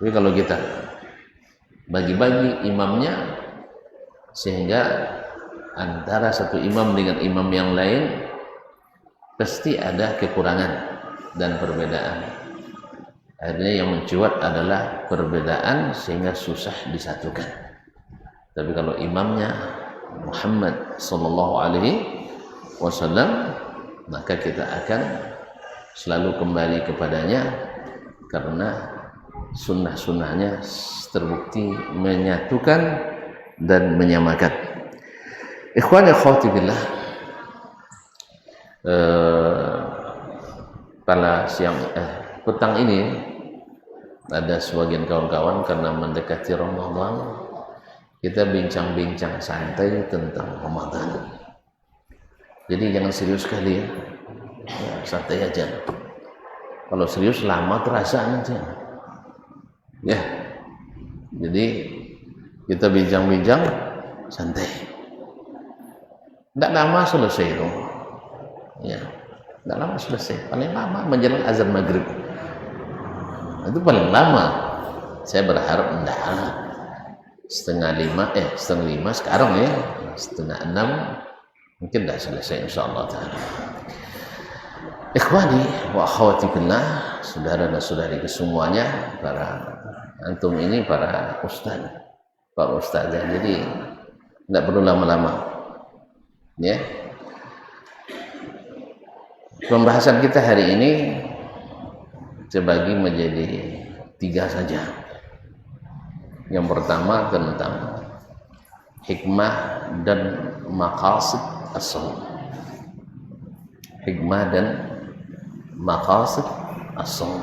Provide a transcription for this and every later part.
Tapi kalau kita bagi-bagi imamnya sehingga antara satu imam dengan imam yang lain pasti ada kekurangan dan perbedaan. Akhirnya yang mencuat adalah perbedaan sehingga susah disatukan. Tapi kalau imamnya Muhammad sallallahu alaihi wasallam, maka kita akan selalu kembali kepadanya karena sunnah-sunnahnya terbukti menyatukan dan menyamakan. Ikhwan akhwati billah, pada petang ini ada sebagian kawan-kawan karena mendekati Ramadan, kita bincang-bincang santai tentang Ramadan. Jadi jangan serius sekali ya, santai aja. Kalau serius lama terasa nanti ya. Jadi kita bincang-bincang santai, tidak lama selesai itu ya, tidak lama selesai, paling lama menjelang azan maghrib itu paling lama. Saya berharap tidak setengah lima sekarang ya, setengah 6 mungkin dah selesai insyaallah taala. Ikhwani wa akhwati fillah, saudara dan saudari kesemuanya, para antum ini para ustaz, para ustazah, jadi tidak perlu lama-lama ya. Pembahasan kita hari ini terbagi menjadi 3 saja. Yang pertama tentang hikmah dan maqasid as-shaum. Hikmah dan maqasid as-shaum,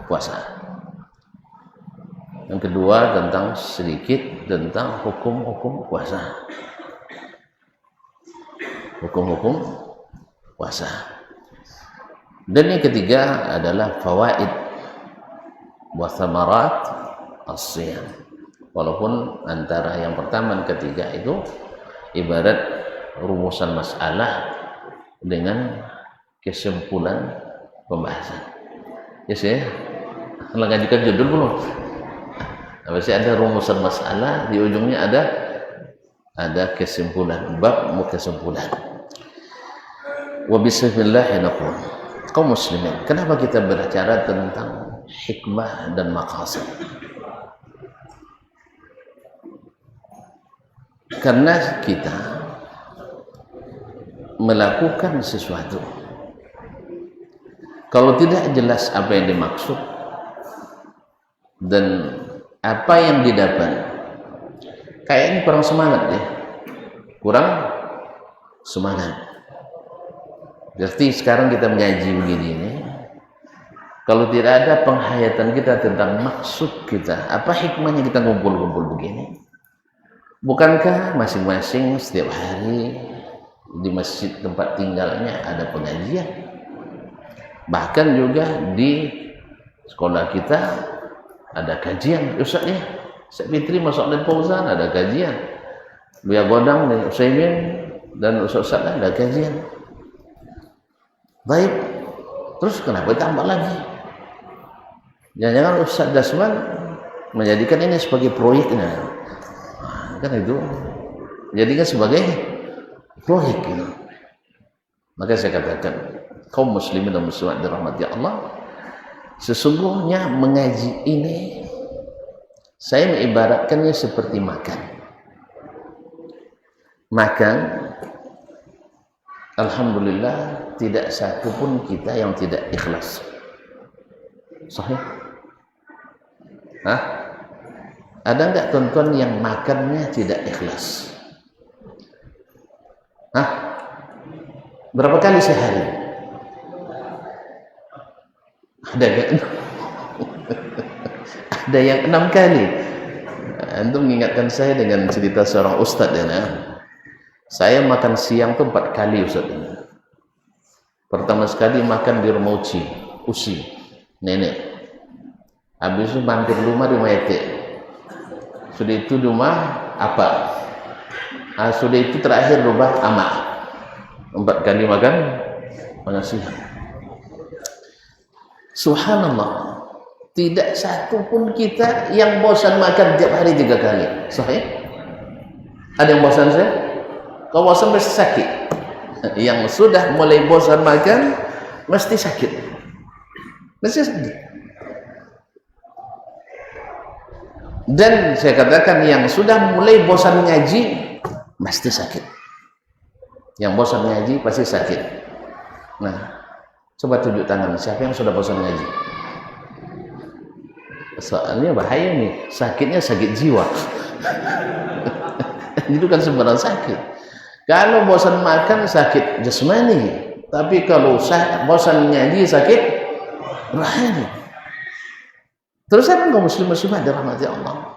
puasa. Yang kedua tentang sedikit tentang hukum-hukum puasa. Hukum-hukum puasa. Dan yang ketiga adalah fawaid wa thamarat as-shiyam. Walaupun antara yang pertama dan ketiga itu ibarat rumusan masalah dengan kesimpulan pembahasan. Ya saya mengajukan judul belum? Pasti ada rumusan masalah, di ujungnya ada kesimpulan, bab kesimpulan. Wa bismillah naqul. Kaum muslimin, kenapa kita berbicara tentang hikmah dan maqasid? Karena kita melakukan sesuatu, kalau tidak jelas apa yang dimaksud dan apa yang didapat, kayaknya kurang semangat ya, kurang semangat. Berarti sekarang kita mengaji begini ini, kalau tidak ada penghayatan kita tentang maksud kita, apa hikmahnya kita ngumpul-ngumpul begini? Bukankah masing-masing setiap hari di masjid tempat tinggalnya ada pengajian? Bahkan juga di sekolah kita ada kajian. Ustaz ya, Ustaz Fitri masuk dan Fauzan ada kajian. Buya Godang dan Utsaimin dan Ustaz ada kajian. Baik, terus kenapa tambah lagi? Jangan-jangan Ustaz Dasman menjadikan ini sebagai proyeknya, kan itu jadikan sebagai proyek gitu. Maka saya katakan, kaum muslimin dan muslimat dirahmati Allah, sesungguhnya mengaji ini saya mengibaratkannya seperti makan. Makan, alhamdulillah tidak satu pun kita yang tidak ikhlas. Sahih? Hah? Ada enggak tuan-tuan yang makannya tidak ikhlas? Hah? Berapa kali sehari? Ada enggak? Ada yang 6 kali. Antum mengingatkan saya dengan cerita seorang ustaz ya. Saya makan siang tuh 4 kali ustaz. Pertama sekali makan di rumah Uci, nenek. Habis itu mampir rumah di Mayate. Sudah itu rumah apa? Sudah itu terakhir rumah Ama. 4 kali makan siang. Subhanallah. Tidak satu pun kita yang bosan makan tiap hari 3 kali. Sahih? Ada yang bosan saya? Kalau bosan mesti sakit. Yang sudah mulai bosan makan mesti sakit. Mesti sakit. Dan saya katakan yang sudah mulai bosan ngaji mesti sakit. Yang bosan ngaji pasti sakit. Nah, coba tunjuk tangan siapa yang sudah bosan ngaji. Soalnya bahaya nih, sakitnya sakit jiwa. Itu kan sembarang sakit. Kalau bosan makan sakit jasmani, tapi kalau bosan ngaji sakit rohani. Terus kan kaum muslimah dirahmati Allah.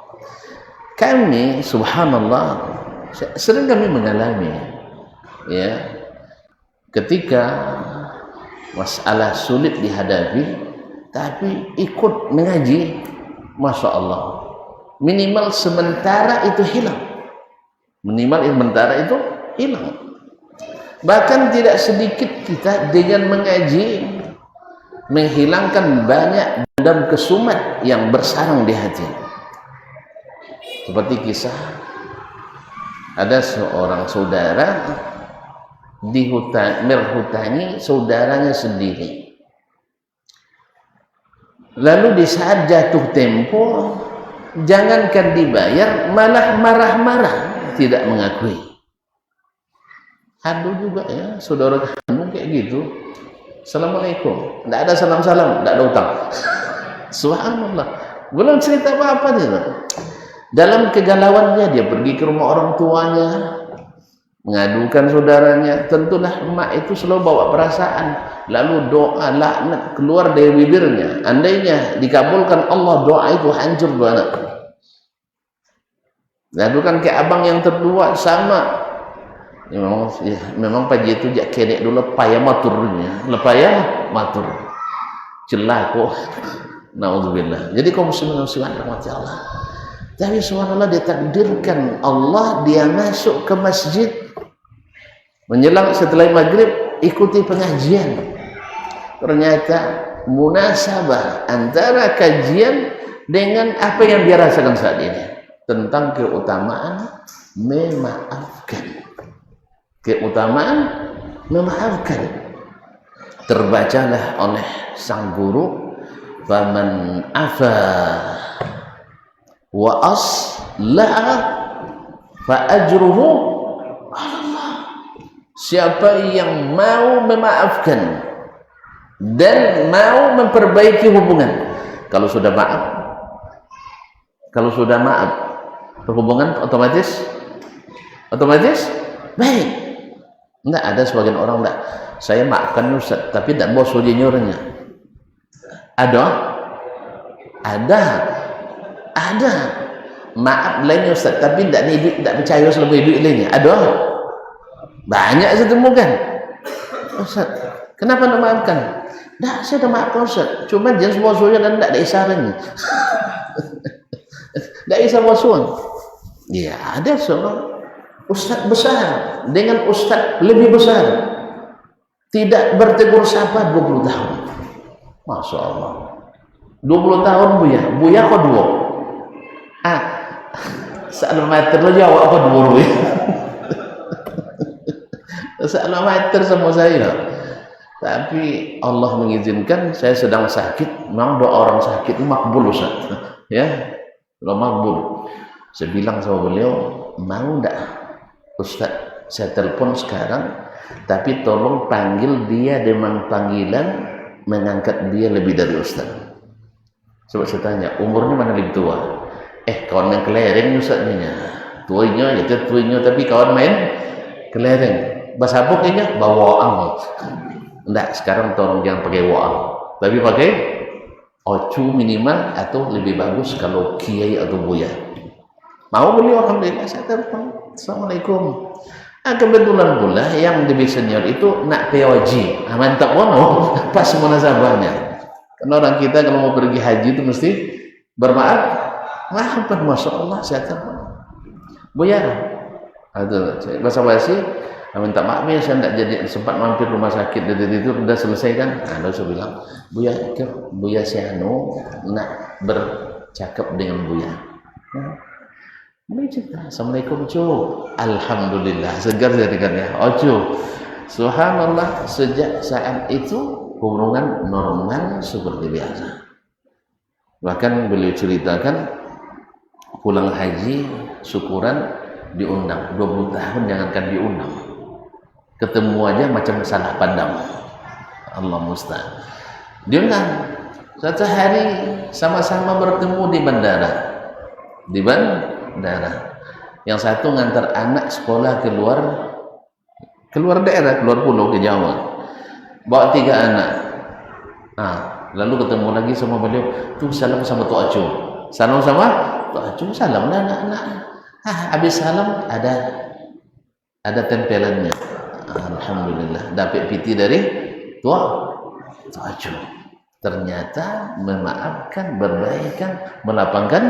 Kami subhanallah sering kami mengalami ya ketika masalah sulit dihadapi tapi ikut mengaji, masya Allah, minimal sementara itu hilang, bahkan tidak sedikit kita dengan mengaji menghilangkan banyak dendam kesumat yang bersarang di hati. Seperti kisah ada seorang saudara merhutani saudaranya sendiri. Lalu di saat jatuh tempo, jangankan dibayar, malah marah-marah, tidak mengakui. Ada juga ya, saudara kandung kayak gitu. Assalamualaikum, tidak ada salam-salam, tidak ada utang. Subhanallah, belum cerita apa-apa dia. Dalam kegalauannya dia pergi ke rumah orang tuanya, mengadukan saudaranya. Tentulah emak itu selalu bawa perasaan, lalu doa laknat keluar dari bibirnya. Andainya dikabulkan Allah doa itu, hancur banget. Lalu kan ke abang yang tertua sama. Memang Pak itu jak kenek dulu payah maturnya, lepayah matur. Celah kok. Nauzubillah. Jadi kaum muslimin rahmati Allah. Tapi subhanallah ditakdirkan Allah dia masuk ke masjid menjelang setelah maghrib ikuti pengajian. Ternyata munasabah antara kajian dengan apa yang dia rasakan saat ini tentang keutamaan memaafkan. Terbacalah oleh sang guru, faman afa wa aslaha fa ajruhu 'ala Allah. Siapa yang mau memaafkan dan mau memperbaiki hubungan, kalau sudah maaf hubungan otomatis baik. Enggak, ada sebagian orang enggak, saya maafkan Ustaz tapi tidak mau sujud-nyurnya. Ada maaf lainnya Ustaz tapi tidak percaya selama hidup lainnya. Ada banyak saya temukan. Ustaz, kenapa tidak maafkan? Tidak, saya sudah maafkan Ustaz, cuma jangan semua sujud dan tidak ada isyaratnya. Tidak bisa wasuan. Ya, ada seorang ustaz besar dengan ustaz lebih besar tidak bertegur sapa 20 tahun. Masya Allah, 20 tahun buya kok dua saat meter lo jawab kok dua buya saat meter sama saya. Tapi Allah mengizinkan saya sedang sakit. Memang doa orang sakit itu makbul Ustaz ya, makbul. Saya bilang sama beliau, mau enggak Ustaz, saya telepon sekarang, tapi tolong panggil dia dengan panggilan mengangkat dia lebih dari Ustaz. Coba saya tanya, umurnya mana lebih tua? Kawan main kelereng Ustaz nya. Tuanya tapi kawan main kelereng. Bahasa apa kayaknya? Bawaan. Enggak, sekarang tolong jangan pakai waang, tapi pakai ocu minimal, atau lebih bagus kalau kiai atau buya. Mau beliau, alhamdulillah saya telepon. Assalamualaikum. Kebetulan pula yang lebih senior itu nak POG. Mantap wono, pas munasabahnya. Karena orang kita kalau mau pergi haji itu mesti maafkan, masya Allah saya telepon. Buya, bahasa basi, minta maaf ya saya tidak jadi sempat mampir rumah sakit dari itu udah selesai kan. Nah, saya bilang Buya Siano nak bercakap dengan Buya. Buya cerita, Assalamualaikum cu. Alhamdulillah segar jadikannya. Oh cu, subhanallah, sejak saat itu hubungan normal seperti biasa. Bahkan beliau ceritakan pulang haji syukuran diundang 20 tahun, jangankan diundang, ketemu aja macam salah pandang. Allah musta'an. Diundang satu hari sama-sama bertemu di bandara. Yang satu ngantar anak sekolah keluar daerah, keluar pulau ke Jawa, bawa 3 anak. Lalu ketemu lagi sama beliau, tuh salam sama Tok Acu, salam sama Tok Acu, salam anak-anak. Habis salam ada tempelannya. Alhamdulillah dapat piti dari Tok Acu. Ternyata memaafkan, berbaikan, melapangkan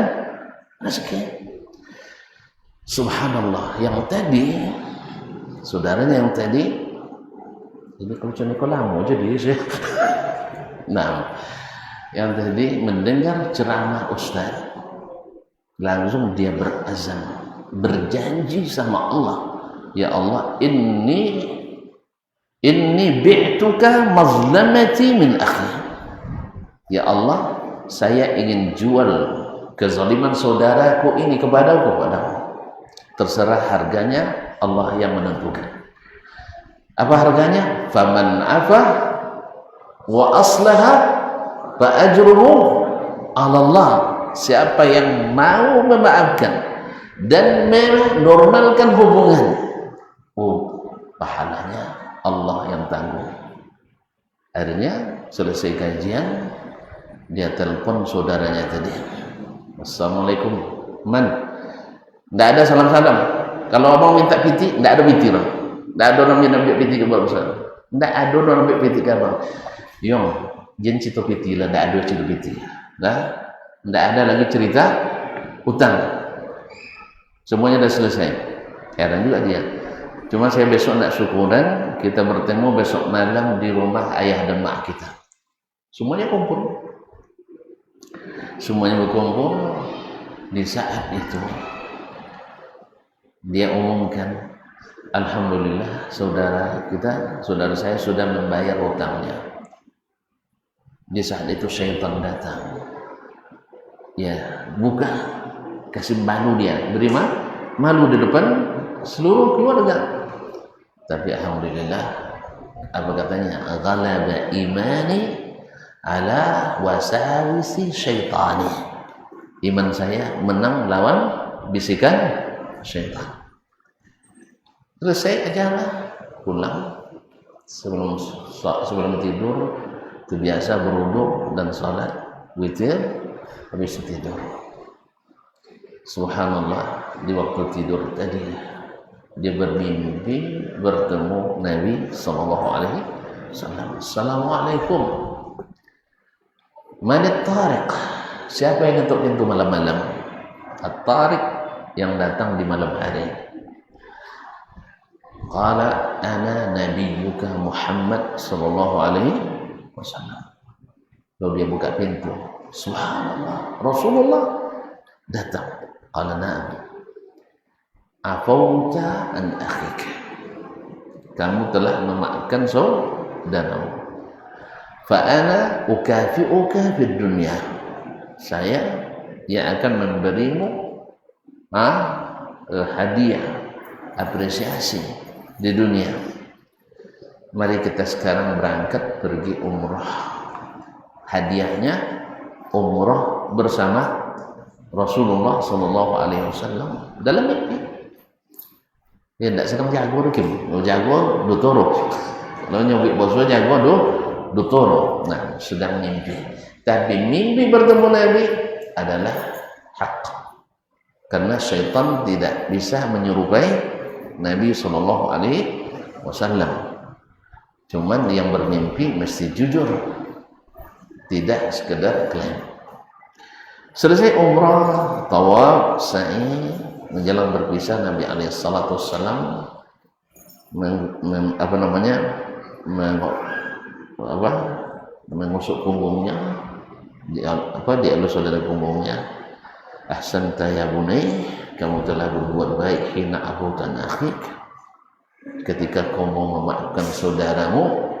rezeki. Subhanallah. Yang tadi saudaranya yang tadi ini kalau Nikola jadi sih. Nah, yang tadi mendengar ceramah Ustaz, langsung dia berazam, berjanji sama Allah, ya Allah, inni bi'tuka mazlamati min akhi. Ya Allah, saya ingin jual kezaliman saudaraku ini kepadamu. Terserah harganya, Allah yang menentukan. Apa harganya? Faman afa wa aslaha fa ajruhu 'ala Allah. Siapa yang mau memaafkan dan menormalkan hubungan, pahalanya Allah yang tanggung. Akhirnya selesai kajian, dia telepon saudaranya tadi. Assalamualaikum, man. Tidak ada salam-salam. Kalau mau minta piti, tidak ada piti lah. Tidak ada orang yang ambil piti ke bawah. Tidak ada orang ambil piti ke bawah. Yong, jen cito piti lah, tidak ada cito piti. Nah, tidak ada lagi cerita hutang. Semuanya sudah selesai. Heran juga dia. Cuma saya besok nak syukuran, kita bertemu besok malam di rumah ayah dan mak kita. Semuanya kumpul. Semuanya berkumpul. Di saat itu dia umumkan, alhamdulillah saudara saya sudah membayar hutangnya. Di saat itu syaitan datang, ya buka, kasih malu dia, beri malu di depan seluruh keluarga. Tapi alhamdulillah, apa katanya, ghalaba imani ala wasawisi syaitani. Iman saya menang lawan bisikan syaitan. Selesai ajalah, pulang sebelum tidur itu biasa berwudu dan salat witir, habis tidur. Subhanallah, di waktu tidur tadi dia bermimpi bertemu Nabi sallallahu alaihi wasallam. Assalamualaikum. Manit tariq? Siapa yang ketuk pintu malam-malam? At-tariq, yang datang di malam hari. Qala ana nabiyyuka Muhammad sallallahu alaihi wasallam. Lalu dia buka pintu. Subhanallah, Rasulullah datang. Qala na'am. Afauta an akhik. Kamu telah memaafkan saudaramu. Fa ana ukafi'uka fid dunya. Saya yang akan memberimu hadiah, apresiasi di dunia. Mari kita sekarang berangkat pergi umrah. Hadiahnya umrah bersama Rasulullah sallallahu alaihi wasallam dalam mimpi. Ya tidak sedang jago Kim, jago dutoro. Kalau nyobik boso jago dutoro. Nah, sedang mimpi. Tapi mimpi bertemu Nabi adalah hak. Karena syaitan tidak bisa menyerupai Nabi sallallahu alaihi wasallam. Cuman yang bermimpi mesti jujur, tidak sekedar klaim. Selesai umrah, tawaf, sa'i, menjelang berpisah Nabi alaihi salatu wassalam apa namanya, mengusuk punggungnya, dielus dari punggungnya. Ahsanta ya bunai, kamu telah berbuat baik hina abutan akhik, ketika kamu memaafkan saudaramu,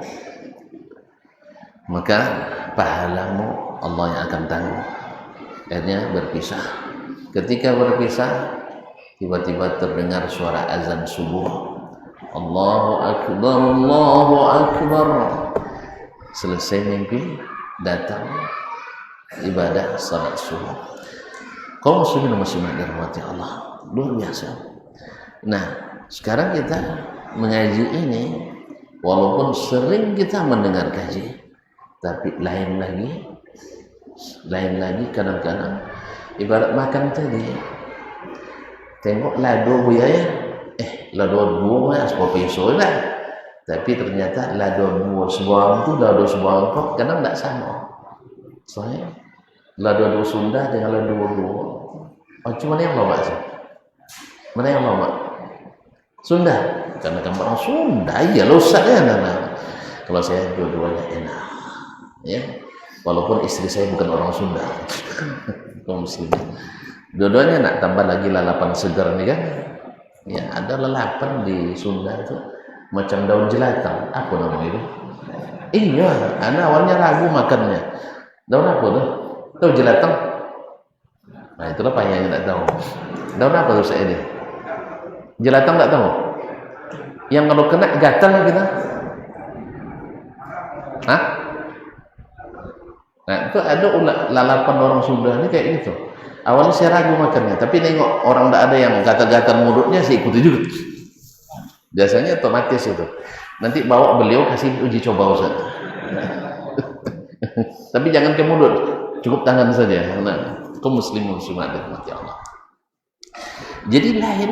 maka pahalamu Allah yang akan tanggung. Akhirnya berpisah. Ketika berpisah, tiba-tiba terdengar suara azan subuh. Allahu Akbar, Allahu Akbar. Selesai mimpi, datang ibadah salat subuh. Kaum muslimin dan muslimat dirahmati Allah, luar biasa. Nah, sekarang kita mengaji ini, walaupun sering kita mendengar kaji, tapi lain lagi kadang-kadang ibarat makan tadi, tengok lado buaya, lado dua mas piso lah, tapi ternyata lado dua sebuah tu lado sebuah kok kadang tak sama. Soalnya lado dua Sunda dengan lado dua. Oh, cuma yang lama sih. Mana yang lama? Sunda. Karena kamu orang Sunda, iya losak ya nana. Kalau saya dua-duanya enak, ya. Walaupun istri saya bukan orang Sunda, kaum muslimin. Dua-duanya nak tambah lagi lalapan segar nih kan? Ya, ada lalapan di Sunda itu macam daun jelatang. Apa namanya itu? Iya, anak awalnya ragu makannya. Daun apa tuh? Tahu jelatang? Nah, itulah payahnya tak tahu. Daun apa tuh saya ini? Jelatang tak tahu? Yang kalau kena gatal kita? Hah? Nah, itu ada lalapan orang Sunda ini kayak gitu. Awalnya saya ragu makannya, tapi nengok orang tak ada yang gatal-gatal mulutnya, saya ikuti juga. Biasanya otomatis itu. Nanti bawa beliau kasih uji coba Ustaz. Tapi jangan ke mulut, cukup tangan saja. Nah, kaum muslimin muslimat dirahmati Allah. Jadi lain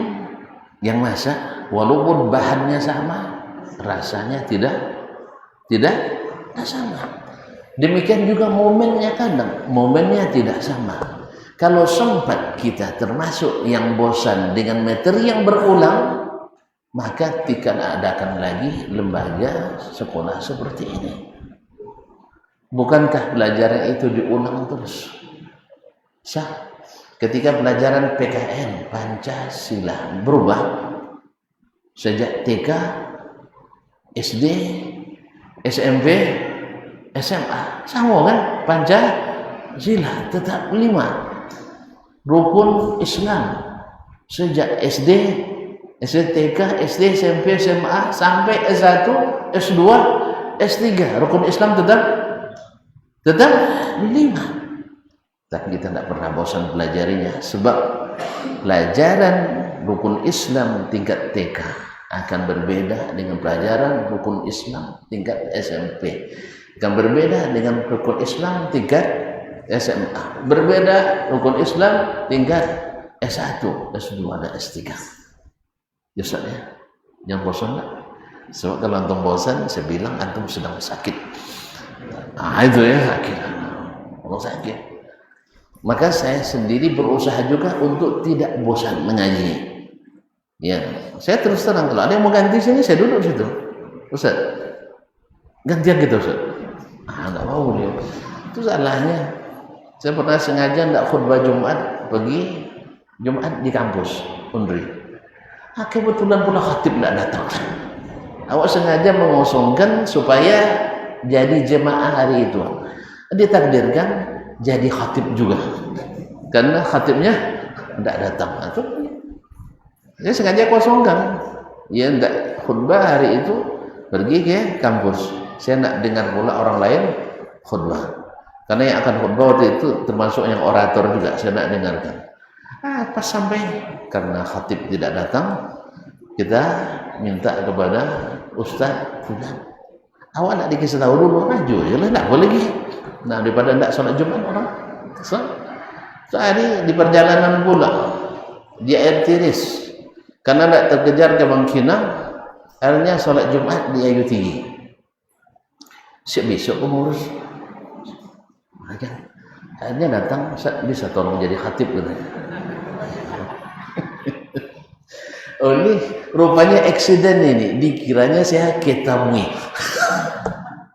yang masak, walaupun bahannya sama, rasanya tidak sama. Demikian juga momennya, kadang momennya tidak sama. Kalau sempat kita termasuk yang bosan dengan materi yang berulang, maka tidak adakan lagi lembaga sekolah seperti ini. Bukankah pelajaran itu diulang terus? Sah. Ketika pelajaran PKN Pancasila berubah sejak TK, SD, SMP, SMA, sama kan? Pancasila tetap 5. Rukun Islam sejak SD, TK, SD, SMP, SMA sampai S1, S2, S3, rukun Islam tetap 5. Tapi kita tidak pernah bosan pelajarinya, sebab pelajaran rukun Islam tingkat TK akan berbeda dengan pelajaran rukun Islam tingkat SMP, akan berbeda dengan rukun Islam tingkat SMA, berbeda rukun Islam tingkat S1, S2 dan S3. Ya Ustaz ya, jangan bosan lah. Sebab kalau antum bosan, saya bilang antum sedang sakit. Nah itu ya, sakit. Kalau sakit, maka saya sendiri berusaha juga untuk tidak bosan mengaji. Ya, saya terus terang, kalau ada yang mau ganti sini, saya duduk situ. Ustaz, gantian gitu Ustaz. Enggak mau dia. Itu salahnya. Saya pernah sengaja tidak khutbah Jumat, pergi Jumat di kampus Undri. Kebetulan pula khatib tidak datang. Awak sengaja mengosongkan supaya jadi jemaah hari itu. Ditakdirkan jadi khatib juga, karena khatibnya tidak datang. Itu dia sengaja kosongkan. Ya tidak khutbah hari itu, pergi ke kampus. Saya tidak dengar pula orang lain khutbah, karena yang akan khutbah waktu itu termasuk yang orator juga, saya tidak dengarkan. Pas sampai, karena khatib tidak datang, kita minta kepada Ustaz, awak nak dikasih tahu dulu, maju je lah, tak boleh lagi. Nah, daripada tidak sholat Jumat orang. Sehari di perjalanan pula, di air tiris, karena tidak terkejar ke Bangkinang, akhirnya sholat Jumat di Ayu Tinggi. Siap besok pengurus. Akhirnya datang, bisa tolong jadi khatib gitu. Oh ini rupanya eksiden ini, dikiranya saya ketamui.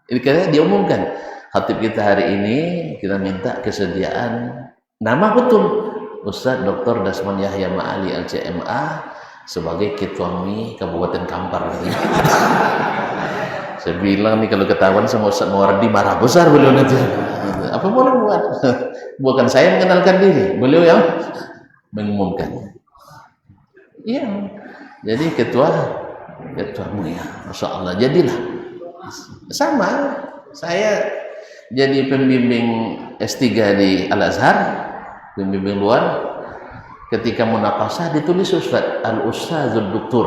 Ini karena diumumkan khatib kita hari ini, kita minta kesediaan nama betul Ustaz Dr. Dasman Yahya Ma'ali LCMA sebagai Ketua MI Kabupaten Kampar. Saya bilang nih kalau ketahuan sama Ustaz Mawardi marah besar beliau nanti. Apa boleh buat? Bukan saya mengenalkan diri, beliau yang mengumumkan. Iya, jadi ketua MI, Masya Allah. Jadilah sama. Saya jadi pembimbing S3 di Al-Azhar, pembimbing luar. Ketika munaqashah ditulis Ustaz Al-Ustazul Doktor,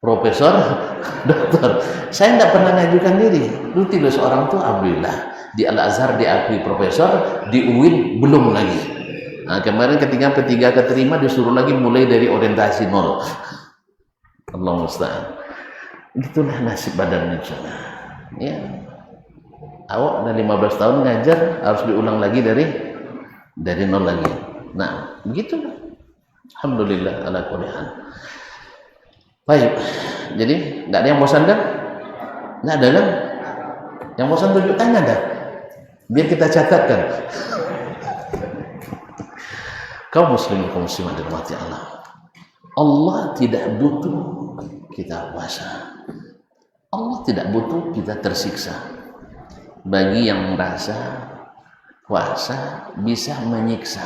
Profesor Doktor. Saya tidak pernah ngajukan diri. Dulu tulis orang tuh, alhamdulillah di Al-Azhar diakui profesor, di UIN belum lagi. Nah, kemarin ketika P3 keterima disuruh lagi mulai dari orientasi nol. Allah musta'an. Itulah nasib badan Indonesia. Ya. Awak udah 15 tahun ngajar harus diulang lagi dari nol lagi. Nah, begitu. Alhamdulillah ala kulli hal. Baik. Jadi enggak ada yang bosan kan? Enggak ada kan? Yang bosan tunjuk tangan dah. Biar kita catatkan. Kaum muslimin kaum muslimat dirahmati Allah. Allah tidak butuh kita puasa. Allah tidak butuh kita tersiksa. Bagi yang merasa puasa bisa menyiksa.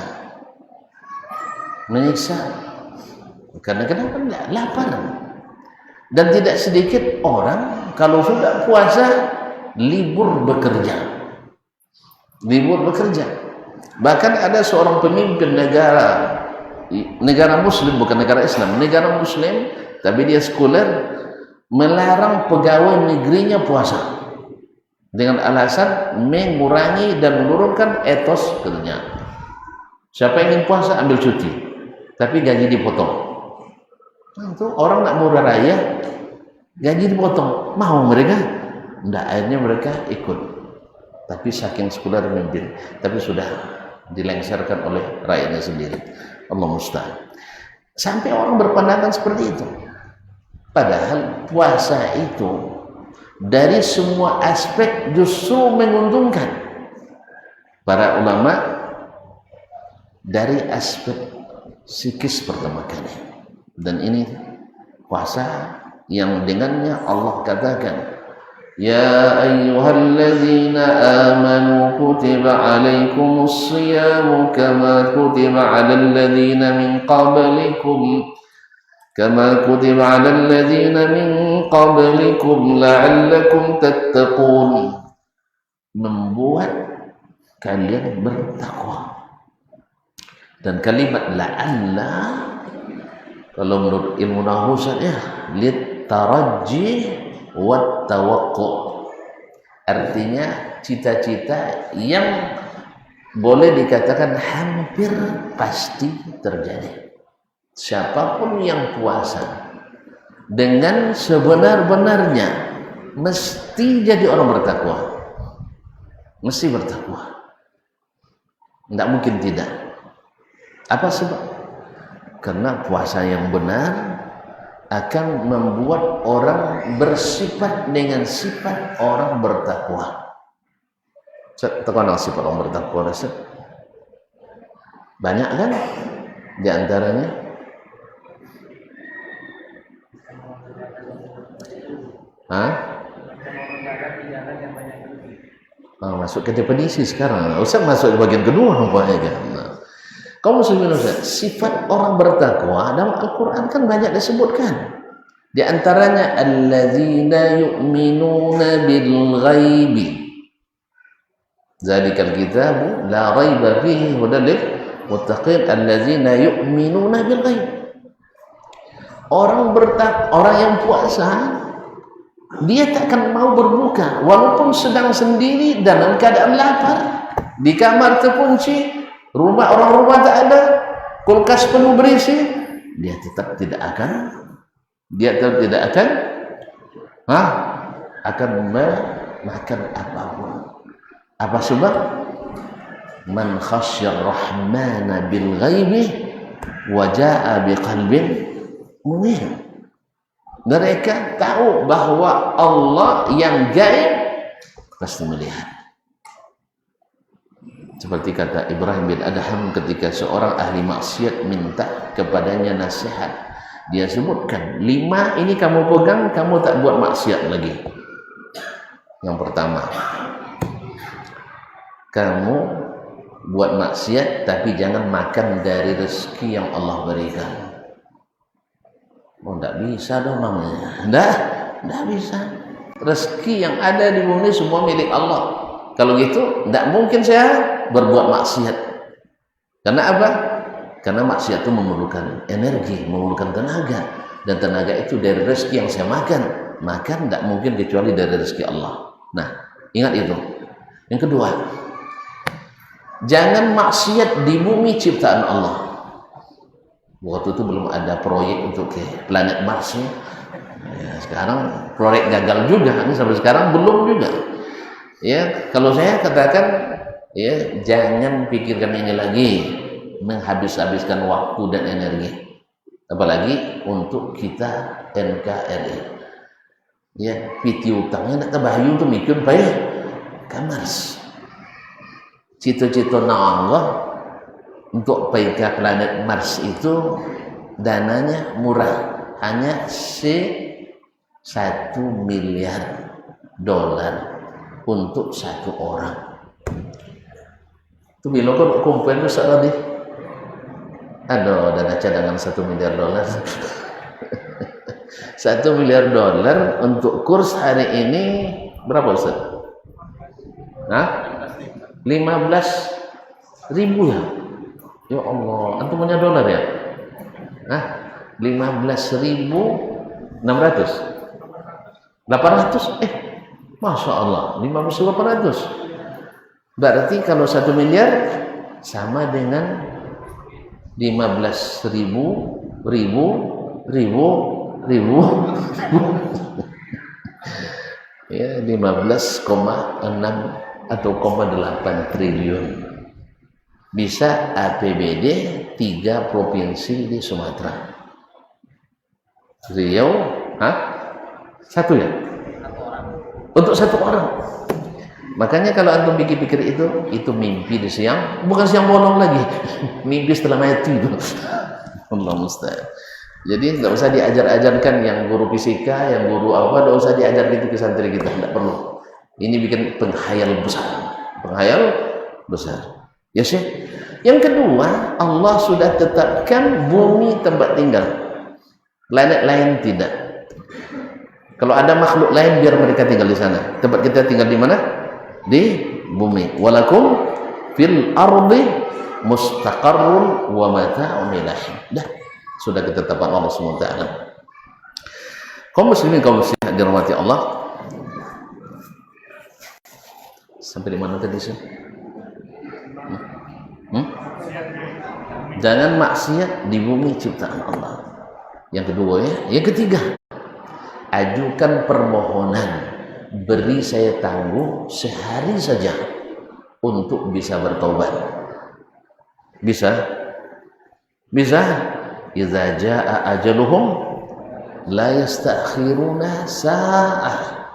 Karena kenapa enggak? Lapar. Dan tidak sedikit orang kalau sudah puasa libur bekerja. Bahkan ada seorang pemimpin negara muslim, bukan negara Islam, negara muslim, tapi dia sekuler, melarang pegawai negerinya puasa dengan alasan mengurangi dan menurunkan etos kerja. Siapa yang ingin puasa ambil cuti, tapi gaji dipotong. Nah, itu orang nak murah raya, gaji dipotong, mau mereka? Tidak, akhirnya mereka ikut. Tapi saking sekuler memimpin, tapi sudah dilengsarkan oleh rakyatnya sendiri. Allah musta'an. Sampai orang berpandangan seperti itu. Padahal puasa itu dari semua aspek justru menguntungkan. Para ulama dari aspek psikis pertama kali. Dan ini puasa yang dengannya Allah katakan, ya ayyuhalladzina amanu kutiba alaikumus siyamu kama kutiba alal ladzina min qablikum la'allakum tattaqun. Membuat kalian bertakwa. Dan kalimat la'alla kalau menurut ilmu nahwu ya lit taraji wat tawaqqu, artinya cita-cita yang boleh dikatakan hampir pasti terjadi. Siapapun yang puasa dengan sebenar-benarnya mesti jadi orang bertakwa, mesti bertakwa, tidak mungkin tidak. Apa sebab? Karena puasa yang benar akan membuat orang bersifat dengan sifat orang bertakwa. Terkenal sifat orang bertakwa, rasa banyak kan? Di antaranya masuk ke definisi sekarang. Usah masuk ke bagian kedua nampaknya kan. Kaum muslimin sifat orang bertakwa dalam Al-Quran kan banyak disebutkan. Di antaranya alladzina yu'minuna bil ghaibi. Zalikal kitabu la raiba fihi hudal lil muttaqin alladzina yu'minuna bil ghaib. Orang yang puasa dia takkan mau berbuka walaupun sedang sendiri dalam keadaan lapar, di kamar terkunci, rumah tak ada, kulkas penuh berisi, dia tetap tidak akan makan apapun. Apa sebab? Man khasyar rahmana bil ghaibi wa jaa biqalbin mungkin. Mereka tahu bahwa Allah yang gaib pasti melihat. Seperti kata Ibrahim bin Adham ketika seorang ahli maksiat minta kepadanya nasihat, dia sebutkan 5 ini kamu pegang, kamu tak buat maksiat lagi. Yang pertama, kamu buat maksiat tapi jangan makan dari rezeki yang Allah berikan. Oh, tidak bisa dong mamanya. Tidak bisa. Rezeki yang ada di bumi semua milik Allah. Kalau gitu, tidak mungkin saya berbuat maksiat. Karena apa? Karena maksiat itu memerlukan energi, memerlukan tenaga. Dan tenaga itu dari rezeki yang saya makan. Makan tidak mungkin kecuali dari rezeki Allah. Nah, ingat itu. Yang kedua, jangan maksiat di bumi ciptaan Allah. Waktu itu belum ada proyek untuk ke planet Mars. Ya, sekarang proyek gagal juga. Ini sampai sekarang belum juga. Ya, kalau saya katakan, ya, jangan pikirkan ini lagi, menghabis-habiskan waktu dan energi, apalagi untuk kita NKRI. Ya, piti utangnya nak terbahayu untuk mikir payah kamars. Cita-cita Allah untuk pergi ke planet Mars itu dananya murah, hanya $1 miliar untuk 1 orang. Itu bila kau kumpulin besar tadi, ada dana cadangan $1 miliar. $1 miliar untuk kurs hari ini berapa Ustaz? Hah? 15.000 ya? Ya Allah, antum punya dolar ya? Hah? 15.600? 800? Masya Allah, 15.800. Berarti kalau 1 miliar sama dengan 15.000 ya, 15,6 atau 0,8 triliun. Bisa APBD 3 provinsi di Sumatera. Riau, satu ya? Untuk 1 orang. Makanya kalau antum pikir-pikir itu mimpi di siang, bukan siang bolong lagi. Mimpi setelah mati itu. Allah musta'an. Jadi nggak usah diajar-ajarkan yang guru fisika, yang guru apa, nggak usah diajar gitu ke santri kita, nggak perlu. Ini bikin penghayal besar. Ya sih. Yang kedua, Allah sudah tetapkan bumi tempat tinggal. Planet lain tidak. Kalau ada makhluk lain biar mereka tinggal di sana. Tempat kita tinggal di mana? Di bumi. Walakum fil ardi mustaqarrun wa mata'un ilahin. Dah, sudah ketetapan Allah SWT. Kaum muslimin, kaum muslimat dirahmati Allah. Sampai di mana tadi sih? Jangan maksiat di bumi ciptaan Allah. Yang kedua ya, yang ketiga, ajukan permohonan, beri saya tangguh sehari saja untuk bisa bertobat. Bisa? Idza jaa ajaluhum la yastakhiruna sa'ah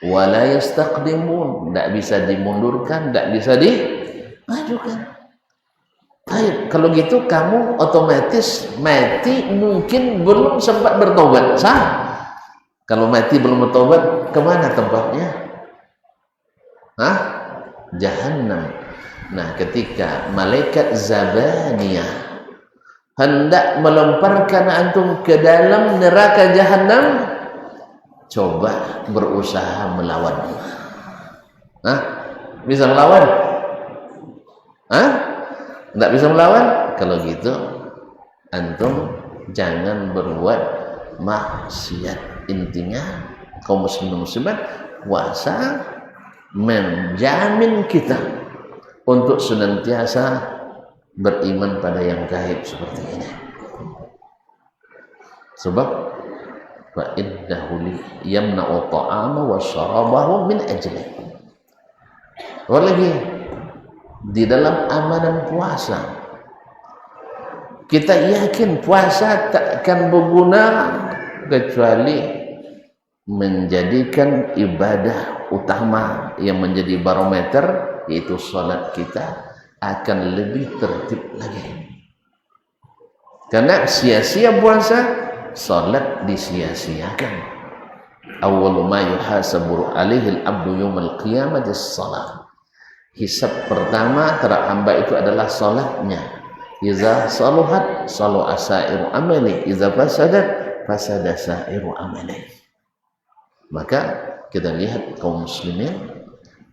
wa la yastaqdimun. Tidak bisa dimundurkan, tidak bisa dimajukan. Baik, kalau gitu kamu otomatis mati mungkin belum sempat bertobat. Sah? Kalau mati belum bertobat, kemana tempatnya? Jahannam. Nah, ketika malaikat Zabaniyah hendak melemparkan antum ke dalam neraka Jahannam, coba berusaha melawan. Bisa melawan? Tidak bisa melawan? Kalau gitu antum jangan berbuat maksiat. Intinya kaum muslimin muslimat, puasa menjamin kita untuk senantiasa beriman pada yang gaib seperti ini. Sebab fa innahu yamna'u ta'ama wa syarabahu min ajli. Lagi di dalam amalan puasa Kita yakin puasa tak akan berguna kecuali menjadikan ibadah utama yang menjadi barometer, yaitu salat kita akan lebih tertib lagi. Karena sia-sia puasa, salat disia-siakan. Awwalu ma yuhasabu alaihi al-'abdu yaumil qiyamati as-shalah. Hisab pertama terhadap hamba itu adalah salatnya. Iza saluhat saluha sairu amali, iza fasadat fasada sairu amali. Maka kita lihat kaum muslimin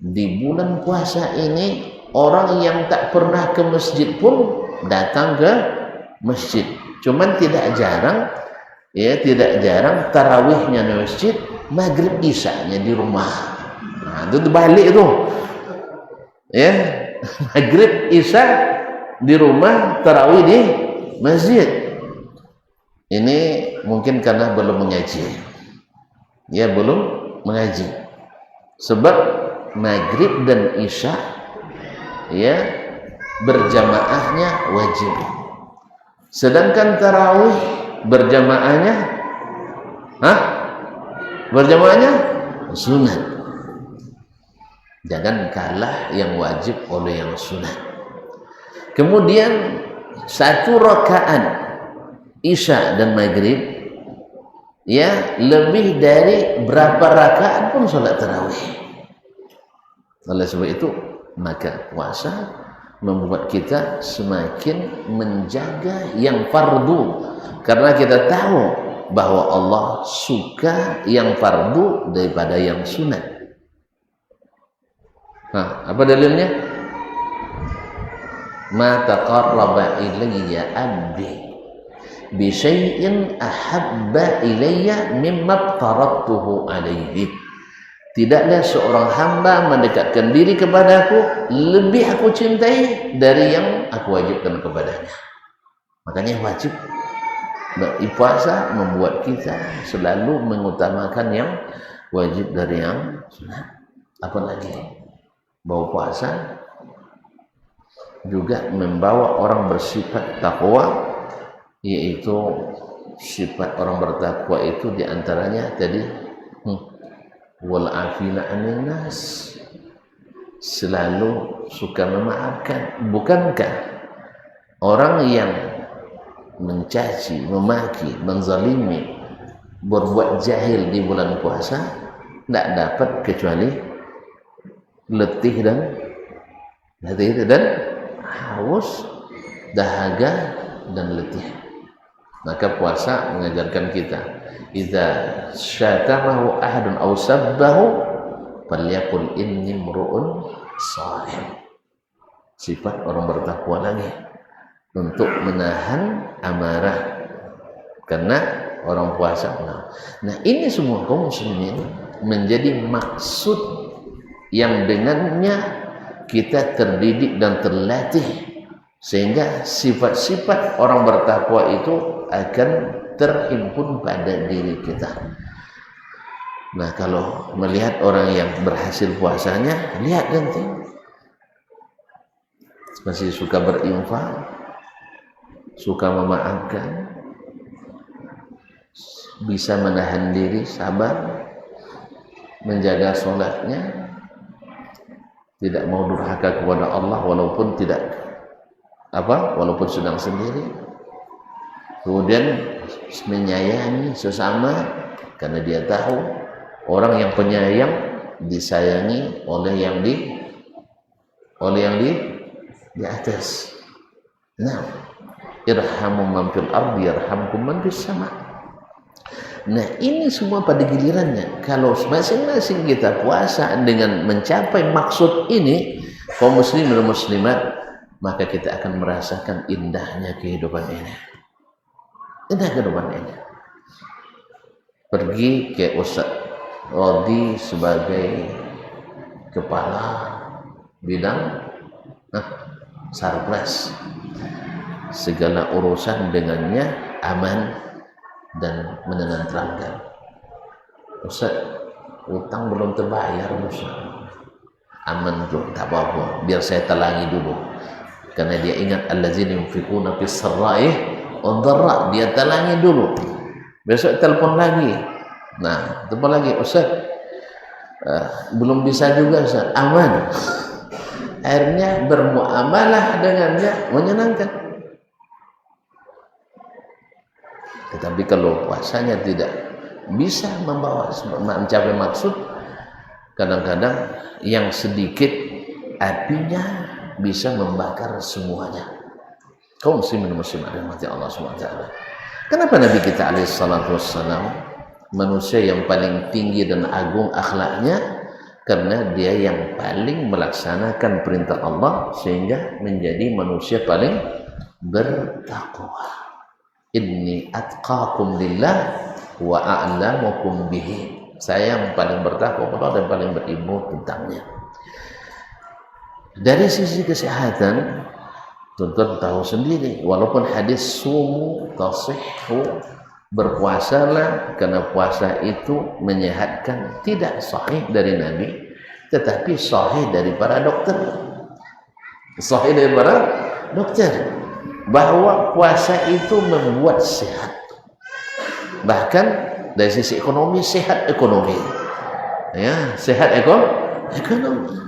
di bulan puasa ini, orang yang tak pernah ke masjid pun datang ke masjid. Cuman tidak jarang tarawihnya di masjid, maghrib isya-nya di rumah. Nah, itu balik itu. Ya, maghrib isya di rumah, tarawih di masjid. Ini mungkin karena belum mengaji. Ya, belum mengaji. Sebab maghrib dan isya ya berjamaahnya wajib. Sedangkan tarawih berjamaahnya sunat. Jangan kalah yang wajib oleh yang sunat. Kemudian satu rakaat isya dan maghrib ya lebih dari berapa rakaat pun salat tarawih. Oleh sebab itu maka puasa membuat kita semakin menjaga yang fardu, karena kita tahu bahwa Allah suka yang fardu daripada yang sunat. Nah, apa dalilnya? Ma taqarraba ilayya 'abdi bi syai'in ahabba ilayya mimma tarattuhu alaihi. Tidaklah seorang hamba mendekatkan diri kepadaku lebih aku cintai dari yang aku wajibkan kepadanya. Makanya wajib berpuasa membuat kita selalu mengutamakan yang wajib dari yang sunat. Apalagi bahwa puasa juga membawa orang bersifat takwa, yaitu sifat orang bertakwa itu diantaranya tadi wal afina 'anil nas, selalu suka memaafkan. Bukankah orang yang mencaci, memaki, menzalimi, berbuat jahil di bulan puasa tidak dapat kecuali letih dan haus, dahaga dan letih. Maka puasa mengajarkan kita, idza syatamahu ahadun aw sabbahu falyaqul inni mru'un sha'im. Sifat orang bertakwa lagi untuk menahan amarah karena orang puasa. Nah, ini semua kaum muslimin menjadi maksud yang dengannya kita terdidik dan terlatih, sehingga sifat-sifat orang bertakwa itu akan terhimpun pada diri kita. Nah, kalau melihat orang yang berhasil puasanya, lihat nanti masih suka berinfak, suka memaafkan, bisa menahan diri, sabar, menjaga sholatnya, tidak mau durhaka kepada Allah walaupun walaupun sedang sendiri. Kemudian menyayangi sesama karena dia tahu orang yang penyayang disayangi oleh yang di atas. Nah, irhamu man fil ardi yarhamkum man fis sama. Nah, ini semua pada gilirannya kalau masing-masing kita puasa dengan mencapai maksud ini, kaum muslimin dan muslimat, maka kita akan merasakan indahnya kehidupan ini. Indah kehidupan ini. Pergi ke Ustaz Rodi sebagai kepala bidang Sarpras, segala urusan dengannya aman dan menenangkan. Ustaz, utang belum terbayar Ustaz. Aman tuh, tak apa-apa, biar saya talangi dulu. karena dia ingat allazina yunfiquna fis sarra'i wad dharra, dia talangi dulu, besok telepon lagi. Nah, telepon lagi, Ustaz, belum bisa juga Ustaz, aman. Akhirnya bermuamalah dengannya menyenangkan. Tetapi kalau puasanya tidak bisa membawa mencapai maksud, kadang-kadang yang sedikit apinya bisa membakar semuanya. Kaum muslimin muslimat rahmati Allah SWT. Kenapa Nabi kita alaihi salatu wassalam manusia yang paling tinggi dan agung akhlaknya? Karena dia yang paling melaksanakan perintah Allah sehingga menjadi manusia paling bertakwa. Inni atqakum lillah wa a'lamukum bihi. Saya yang paling bertakwa kepada Allah dan paling berilmu tentangnya. Dari sisi kesehatan, tuan-tuan tahu sendiri, walaupun hadis sumu tasihhu, berpuasalah karena puasa itu menyehatkan, tidak sahih dari Nabi, tetapi sahih dari para dokter. Sahih dari para dokter bahwa puasa itu membuat sehat, bahkan dari sisi ekonomi sehat ekonomi, ya sehat ekonomi.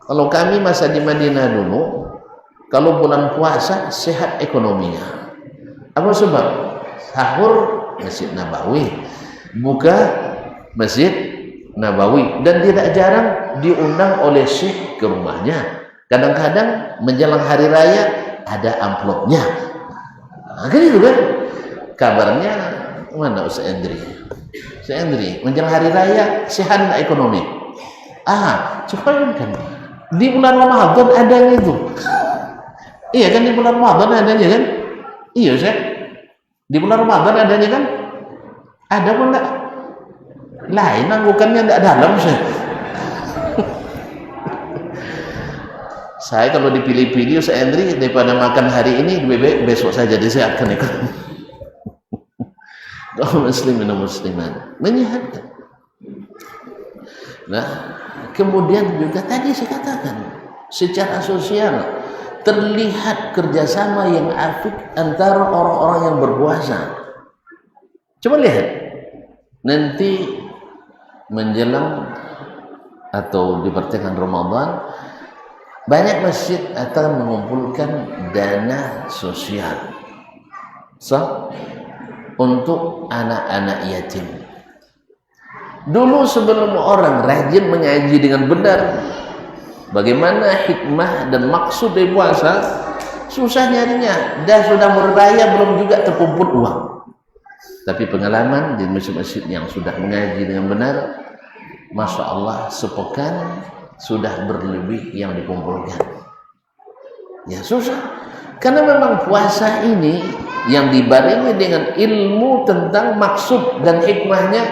Kalau kami masa di Madinah dulu, kalau bulan puasa sehat ekonominya. Apa sebab? Sahur Masjid Nabawi, buka Masjid Nabawi, dan tidak jarang diundang oleh syekh ke rumahnya. Kadang-kadang menjelang hari raya ada amplopnya. Nah, kan itu kan kabarnya. Mana Ustaz Andri? Ustaz Andri, menjelang hari raya sehat enggak ekonomi? Coba kan di bulan Ramadan adanya itu. Iya kan, di bulan Ramadan adanya kan? Iya Ustaz, di bulan Ramadan adanya kan? Ada pun enggak? Lain anggukannya enggak dalam Ustaz. Saya kalau dipilih-pilih Ustaz Andri, daripada makan hari ini besok saja disehatkan ekonomi. Kaum muslimin dan muslimat menyehatkan. Nah, kemudian juga tadi saya katakan, secara sosial terlihat kerjasama yang apik antara orang-orang yang berpuasa. Coba lihat, nanti menjelang atau di pertengahan Ramadan, banyak masjid akan mengumpulkan dana sosial untuk anak-anak yatim. Dulu sebelum orang rajin mengaji dengan benar bagaimana hikmah dan maksud dari puasa, susah nyarinya. Dah sudah berbayar belum juga terkumpul uang. Tapi pengalaman di masjid-masjid yang sudah mengaji dengan benar, Masya Allah, sepekan sudah berlebih yang dikumpulkan. Ya susah, karena memang puasa ini yang dibarengi dengan ilmu tentang maksud dan hikmahnya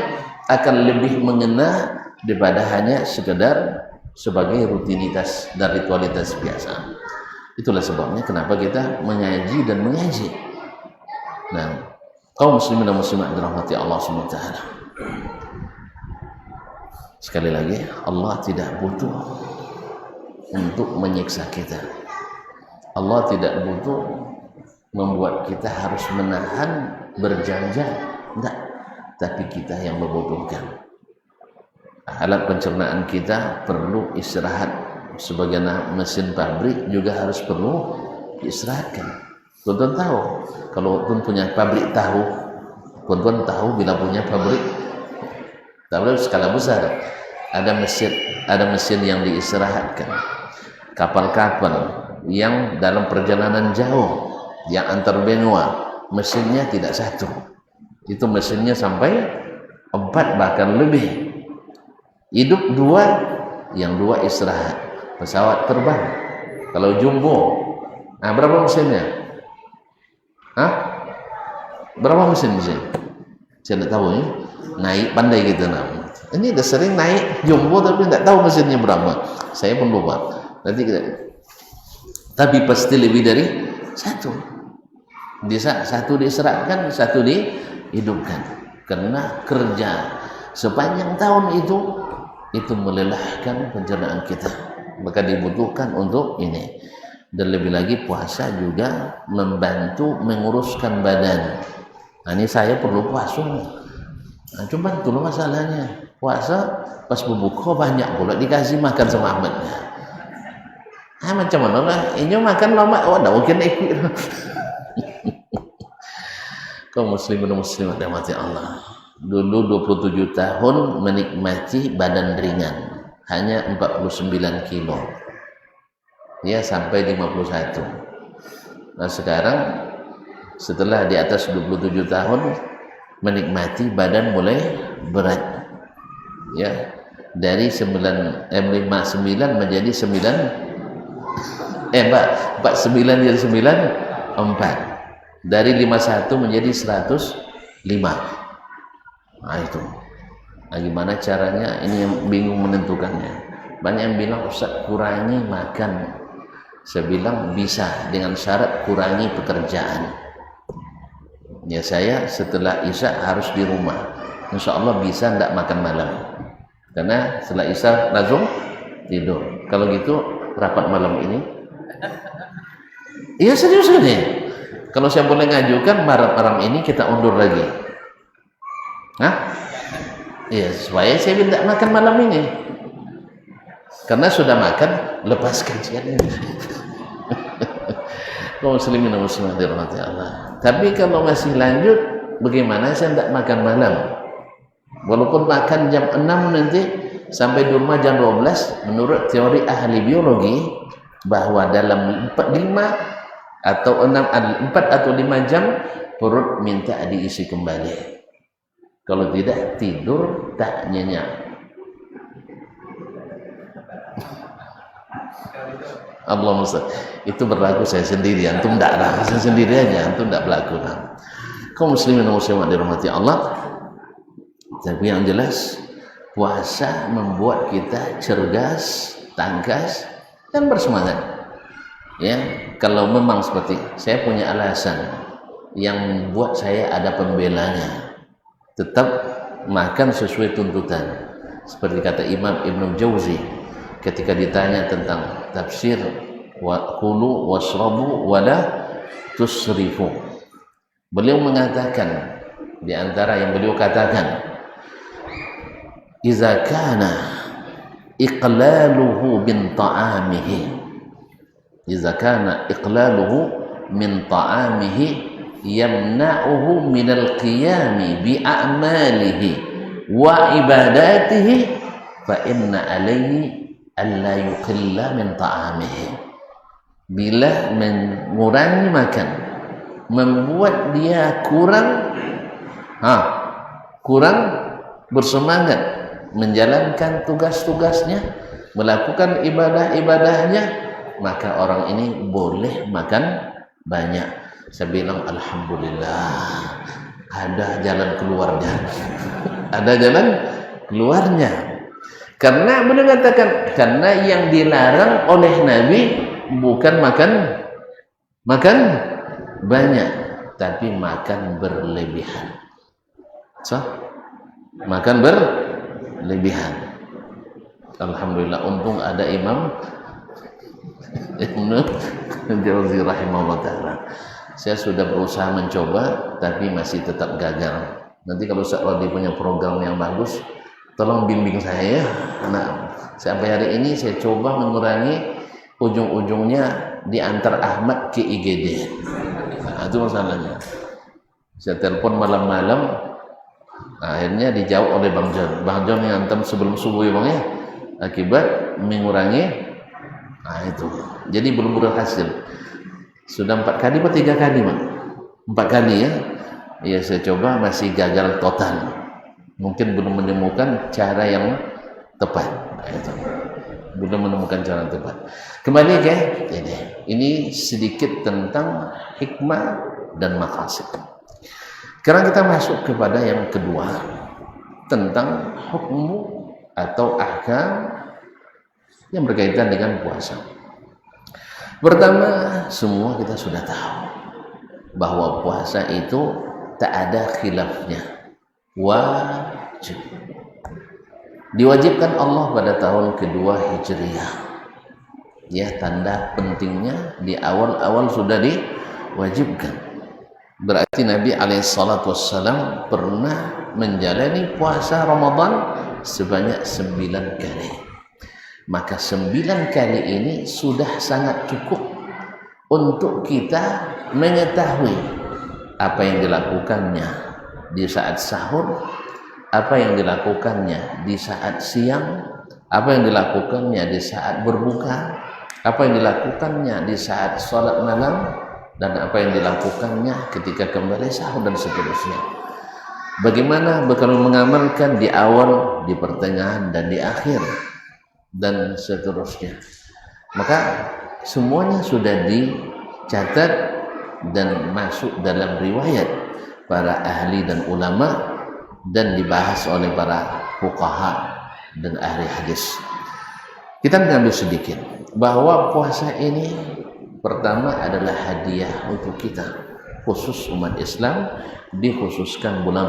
akan lebih mengena daripada hanya sekedar sebagai rutinitas dan ritualitas biasa. Itulah sebabnya kenapa kita mengaji dan mengaji. Nah, kaum muslimin dan muslimat dirahmati Allah SWT. Sekali lagi, Allah tidak butuh untuk menyiksa kita. Allah tidak butuh membuat kita harus menahan berjam-jam, enggak. Tapi kita yang membutuhkan. Alat pencernaan kita perlu istirahat. Sebagaimana mesin pabrik juga harus perlu diistirahatkan. Tuan-tuan tahu, kalau tuan punya pabrik tahu, tuan-tuan tahu bila punya pabrik tahu skala besar, ada mesin yang diistirahatkan. Kapal-kapal yang dalam perjalanan jauh, yang antar benua, mesinnya tidak satu, itu mesinnya sampai 4 bahkan lebih. Hidup 2, yang 2 istirahat. Pesawat terbang kalau jumbo, berapa mesinnya? Berapa mesin? Saya tidak tahu ya. Naik pandai gitu nah. Ini udah sering naik jumbo tapi tidak tahu mesinnya berapa. Saya pun lupa. Nanti kita. Tapi pasti lebih dari 1. Satu diserahkan, 1 dihidupkan. Karena kerja sepanjang tahun itu melelahkan pencernaan kita. Maka dibutuhkan untuk ini. Dan lebih lagi puasa juga membantu menguruskan badan. Nah, ini saya perlu puasa. Nah, cuma itu loh masalahnya. Puasa pas berbuka banyak pula dikasih makan sama Ahmadnya. Ah, macam mana lah? Ini makan lama, oh, dah mungkin ikut. Kaum muslimin dan muslimat yang mati Allah. Dulu 27 tahun menikmati badan ringan, hanya 49 kilo. Ya, sampai 51. Nah, sekarang setelah di atas 27 tahun menikmati badan mulai berat. Ya, dari 59 menjadi 49 jadi 94. Dari 51 menjadi 105. Nah, itu. Nah, gimana caranya? Ini yang bingung menentukannya. Banyak yang bilang, Ustaz, kurangi makan. Saya bilang bisa, dengan syarat kurangi pekerjaan. Ya, saya setelah Isya harus di rumah. Insya Allah bisa tidak makan malam. Karena setelah Isya langsung tidur. Kalau gitu rapat malam ini, iya serius ini. Kalau saya boleh ngajukan malam ini kita undur lagi. Hah? Iya, supaya saya tidak makan malam ini. Karena sudah makan, lepaskan siang ini. Kaum muslimin dan muslimat dirahmati Allah. Tapi kalau masih lanjut, bagaimana saya tidak makan malam? Walaupun makan jam 6 nanti sampai di rumah jam 12, menurut teori ahli biologi bahwa dalam 4 atau 5 jam perut minta diisi kembali. Kalau tidak tidur tak nyenyak. Allah Musa, itu berlaku saya sendiri, antum tidak lah, saya sendiri aja, antum tidak berlaku. Kaum muslimin dan muslimat dirahmati Allah. Tapi yang jelas puasa membuat kita cerdas, tangkas, dan bersemangat. Ya, kalau memang seperti saya punya alasan yang membuat saya ada pembelanya, tetap makan sesuai tuntutan. Seperti kata Imam Ibn Jauzi ketika ditanya tentang tafsir wa kulu wasrabu wala tusrifu, beliau mengatakan, di antara yang beliau katakan, iza kana iqlaluhu min ta'amihi, iza kana iqlaluhu min ta'amihi yamna'uhu min al-qiyami bi a'malihi wa ibadatihi fa inna alaihi alla yuqilla min ta'amihi. Bila mengurangi makan membuat dia kurang bersemangat menjalankan tugas-tugasnya, melakukan ibadah-ibadahnya, maka orang ini boleh makan banyak. Saya bilang alhamdulillah, ada jalan keluarnya. Ada jalan keluarnya. Karena beliau katakan, karena yang dilarang oleh Nabi bukan makan banyak, tapi makan berlebihan. Makan berlebihan. Alhamdulillah, untung ada Imam Ibnu Jauzi rahimahullah ta'ala. Saya sudah berusaha mencoba, tapi masih tetap gagal. Nanti kalau Ustaz Rodi punya program yang bagus, tolong bimbing saya ya. Nah, sampai hari ini saya coba mengurangi ujung-ujungnya di antar Ahmad ke IGD. Nah, itu masalahnya. Saya telepon malam-malam, akhirnya dijawab oleh Bang John. Bang John yang antam sebelum subuh ya Bang ya. Akibat mengurangi, nah itu. Jadi belum berhasil. Sudah 4 kali atau 3 kali Bang? 4 kali ya. Ya saya coba masih gagal total. Mungkin belum menemukan cara yang tepat. Nah, itu. Belum menemukan cara yang tepat. Kembali ke ini sedikit tentang hikmah dan maqasid. Sekarang kita masuk kepada yang kedua, tentang hukum atau ahkam yang berkaitan dengan puasa. Pertama, semua kita sudah tahu bahwa puasa itu tak ada khilafnya, wajib. Diwajibkan Allah pada tahun kedua Hijriah. ya tanda pentingnya di awal-awal sudah diwajibkan. Berarti Nabi alaihissalam pernah menjalani puasa Ramadan sebanyak 9 kali. Maka 9 kali ini sudah sangat cukup untuk kita mengetahui apa yang dilakukannya di saat sahur, apa yang dilakukannya di saat siang, apa yang dilakukannya di saat berbuka, apa yang dilakukannya di saat sholat malam, dan apa yang dilakukannya ketika kembali sahur dan seterusnya. Bagaimana bakal mengamalkan di awal, di pertengahan, dan di akhir, dan seterusnya. Maka semuanya sudah dicatat dan masuk dalam riwayat para ahli dan ulama dan dibahas oleh para fuqaha dan ahli hadis. Kita mengambil sedikit bahwa puasa ini pertama adalah hadiah untuk kita, khusus umat Islam, dikhususkan bulan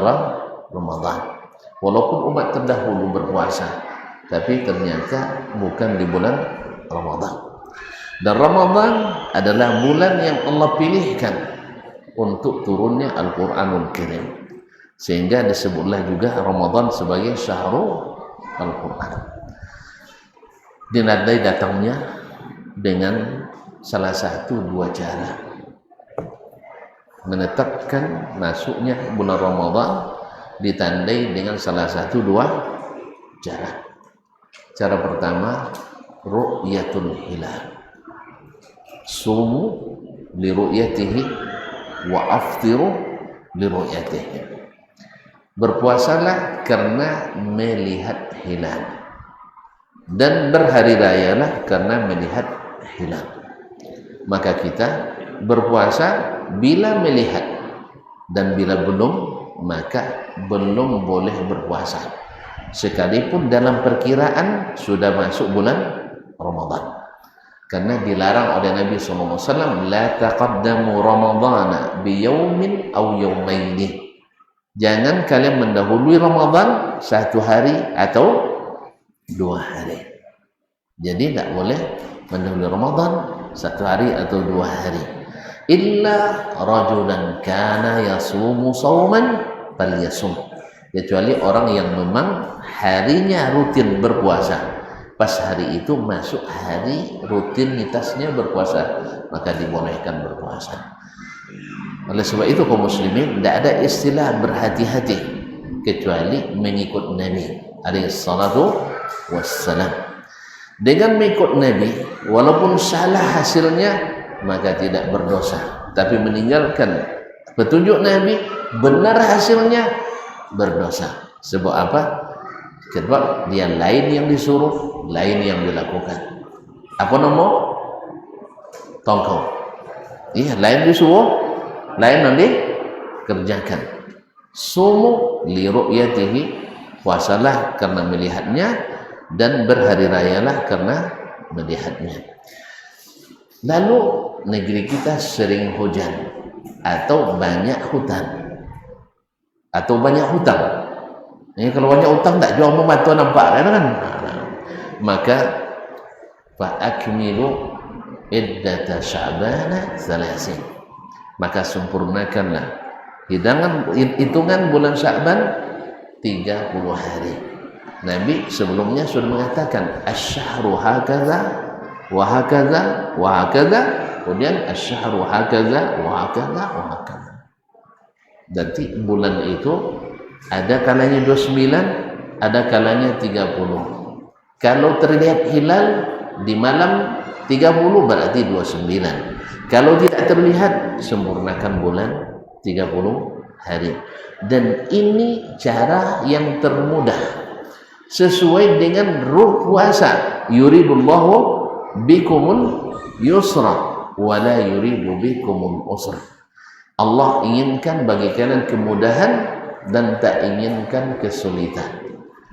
Ramadan. Walaupun umat terdahulu berpuasa, tapi ternyata bukan di bulan Ramadan. Dan Ramadan adalah bulan yang Allah pilihkan untuk turunnya Al-Quranul Karim, sehingga disebutlah juga Ramadan sebagai syahrul Al-Quran. Dinadai datangnya dengan salah satu dua cara menetapkan masuknya bulan Ramadan, ditandai dengan salah satu dua cara. Cara pertama, ru'yatul hilal. Sumu li ru'yatihi wa aftiru li ru'yatihi. Berpuasalah karena melihat hilal, dan berhari rayalah karena melihat hilal. Maka kita berpuasa bila melihat, dan bila belum, maka belum boleh berpuasa, sekalipun dalam perkiraan sudah masuk bulan Ramadan. Karena dilarang oleh Nabi SAW, la taqaddamu ramadana biyaumin aw yaumaini. Jangan kalian mendahului Ramadan satu hari atau 2 hari. Jadi tidak boleh mendahului Ramadan satu hari atau 2 hari. Illa rajulan kana yasumu sauman falyasum. Kecuali orang yang memang harinya rutin berpuasa, pas hari itu masuk hari rutinitasnya berpuasa, maka dibolehkan berpuasa. Oleh sebab itu kaum muslimin, tidak ada istilah berhati-hati kecuali mengikut Nabi alaihissalatu wassalam. Dengan mengikut Nabi, walaupun salah hasilnya, maka tidak berdosa. Tapi meninggalkan petunjuk Nabi, benar hasilnya, berdosa. Sebab apa? Sebab dia lain yang disuruh, lain yang dilakukan. Apa nama? Tongkau. Iya, lain disuruh, lain yang dikerjakan. Sumu li ru'yatihi, puasalah karena melihatnya, dan berhari rayalah karena melihatnya. Lalu negeri kita sering hujan, atau banyak hutan, atau banyak hutang. Ini kalau banyak hutang tak jual membantu nampak kan? Maka fa akmilu iddata sya'bana 30. Maka sempurnakanlah hitungan bulan Sya'ban 30 hari. Nabi sebelumnya sudah mengatakan asy-syahru hakaza wa hakaza wa hakaza, kemudian asy-syahru hakaza wa hakaza wa hakaza. Jadi bulan itu ada kalanya 29, ada kalanya 30. Kalau terlihat hilal di malam 30 berarti 29. Kalau tidak terlihat, sempurnakan bulan 30 hari. Dan ini cara yang termudah, sesuai dengan ruh puasa. Yuridullahu bikumul yusra wa la yuridu bikumul usra. Allah inginkan bagi kalian kemudahan dan tak inginkan kesulitan.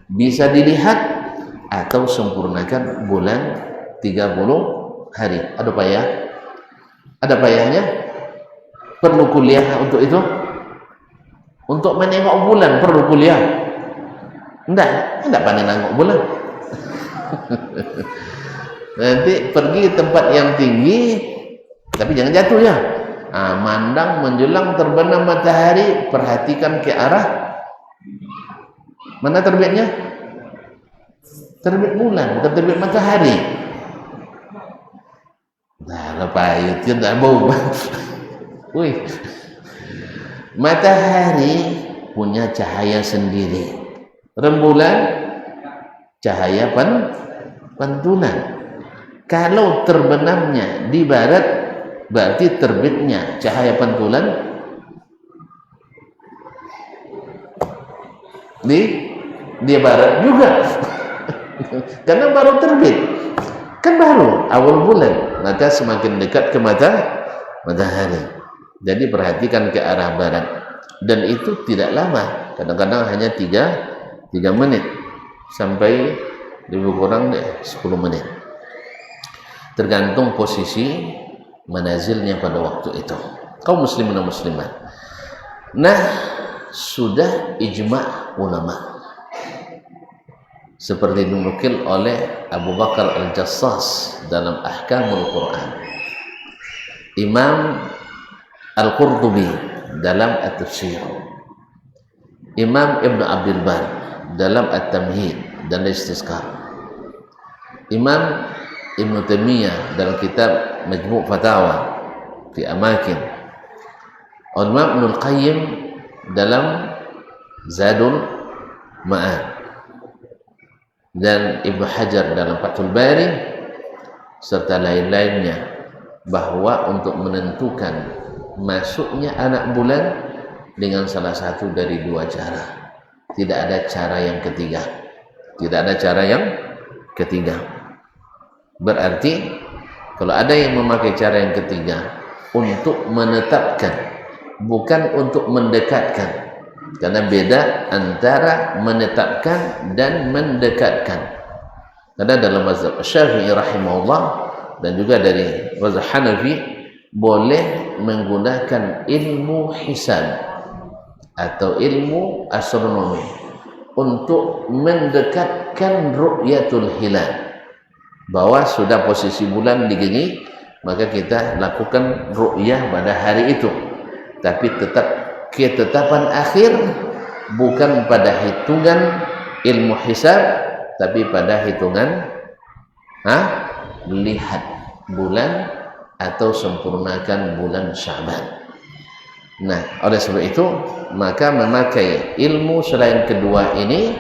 Bisa dilihat atau sempurnakan bulan 30 hari. Ada payah? Ada payahnya? Perlu kuliah untuk itu? Untuk menengok bulan perlu kuliah? Tidak pandai nengok bulan. Nanti pergi tempat yang tinggi, tapi jangan jatuh ya. Mandang menjelang terbenam matahari, perhatikan ke arah mana terbitnya? Terbit bulan, bukan terbit matahari. Nah, lepas itu tidak bau. Wih, matahari punya cahaya sendiri. Rembulan cahaya pantulan. Kalau terbenamnya di barat, berarti terbitnya cahaya pantulan di barat juga. Karena baru terbit, kan baru awal bulan, maka semakin dekat ke matahari. Jadi perhatikan ke arah barat, dan itu tidak lama, kadang-kadang hanya 3 menit sampai lebih kurang 10 menit, tergantung posisi manazilnya pada waktu itu. Kaum muslimin dan muslimat, nah sudah ijma' ulama seperti dinukil oleh Abu Bakar Al-Jassas dalam Ahkamul Quran, Imam Al-Qurtubi dalam At-Tafsir, Imam Ibn Abdul Bar dalam At-Tamhid dan Istisqar, Imam Ibn Taimiyah dalam kitab Majmu' Fatawa fi Amakin, Imam Ibn Al-Qayyim dalam Zadul Ma'ad, dan Ibnu Hajar dalam Fathul Bari, serta lain-lainnya, bahwa untuk menentukan masuknya anak bulan dengan salah satu dari 2 cara. Tidak ada cara yang ketiga. Tidak ada cara yang ketiga. Berarti kalau ada yang memakai cara yang ketiga untuk menetapkan, bukan untuk mendekatkan, karena beda antara menetapkan dan mendekatkan. Karena dalam mazhab Syafi'i rahimahullah dan juga dari mazhab Hanafi boleh menggunakan ilmu hisab atau ilmu astronomi untuk mendekatkan ru'yatul hilal, bahwa sudah posisi bulan di gini, maka kita lakukan ru'yah pada hari itu, tapi tetap ketetapan akhir bukan pada hitungan ilmu hisab, tapi pada hitungan lihat bulan atau sempurnakan bulan Sya'ban. Nah, oleh sebab itu maka memakai ilmu selain kedua ini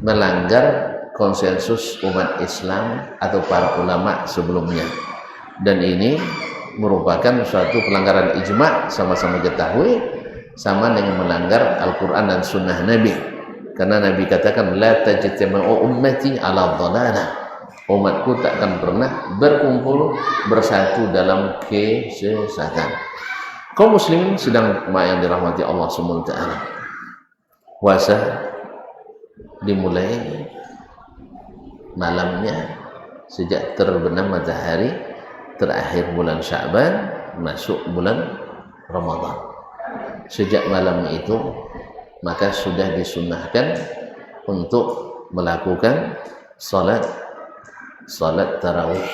melanggar konsensus umat Islam atau para ulama sebelumnya, dan ini merupakan suatu pelanggaran ijma', sama-sama ketahui, sama dengan melanggar Al-Quran dan Sunnah Nabi. Karena Nabi katakan, la tajtama'u ummati ala dhalalah, umatku tak akan pernah berkumpul bersatu dalam kesesatan. Kaum muslimin sedang yang dirahmati Allah SWT, puasa dimulai malamnya sejak terbenam matahari terakhir bulan Sya'ban masuk bulan Ramadan. Sejak malam itu maka sudah disunnahkan untuk melakukan salat tarawih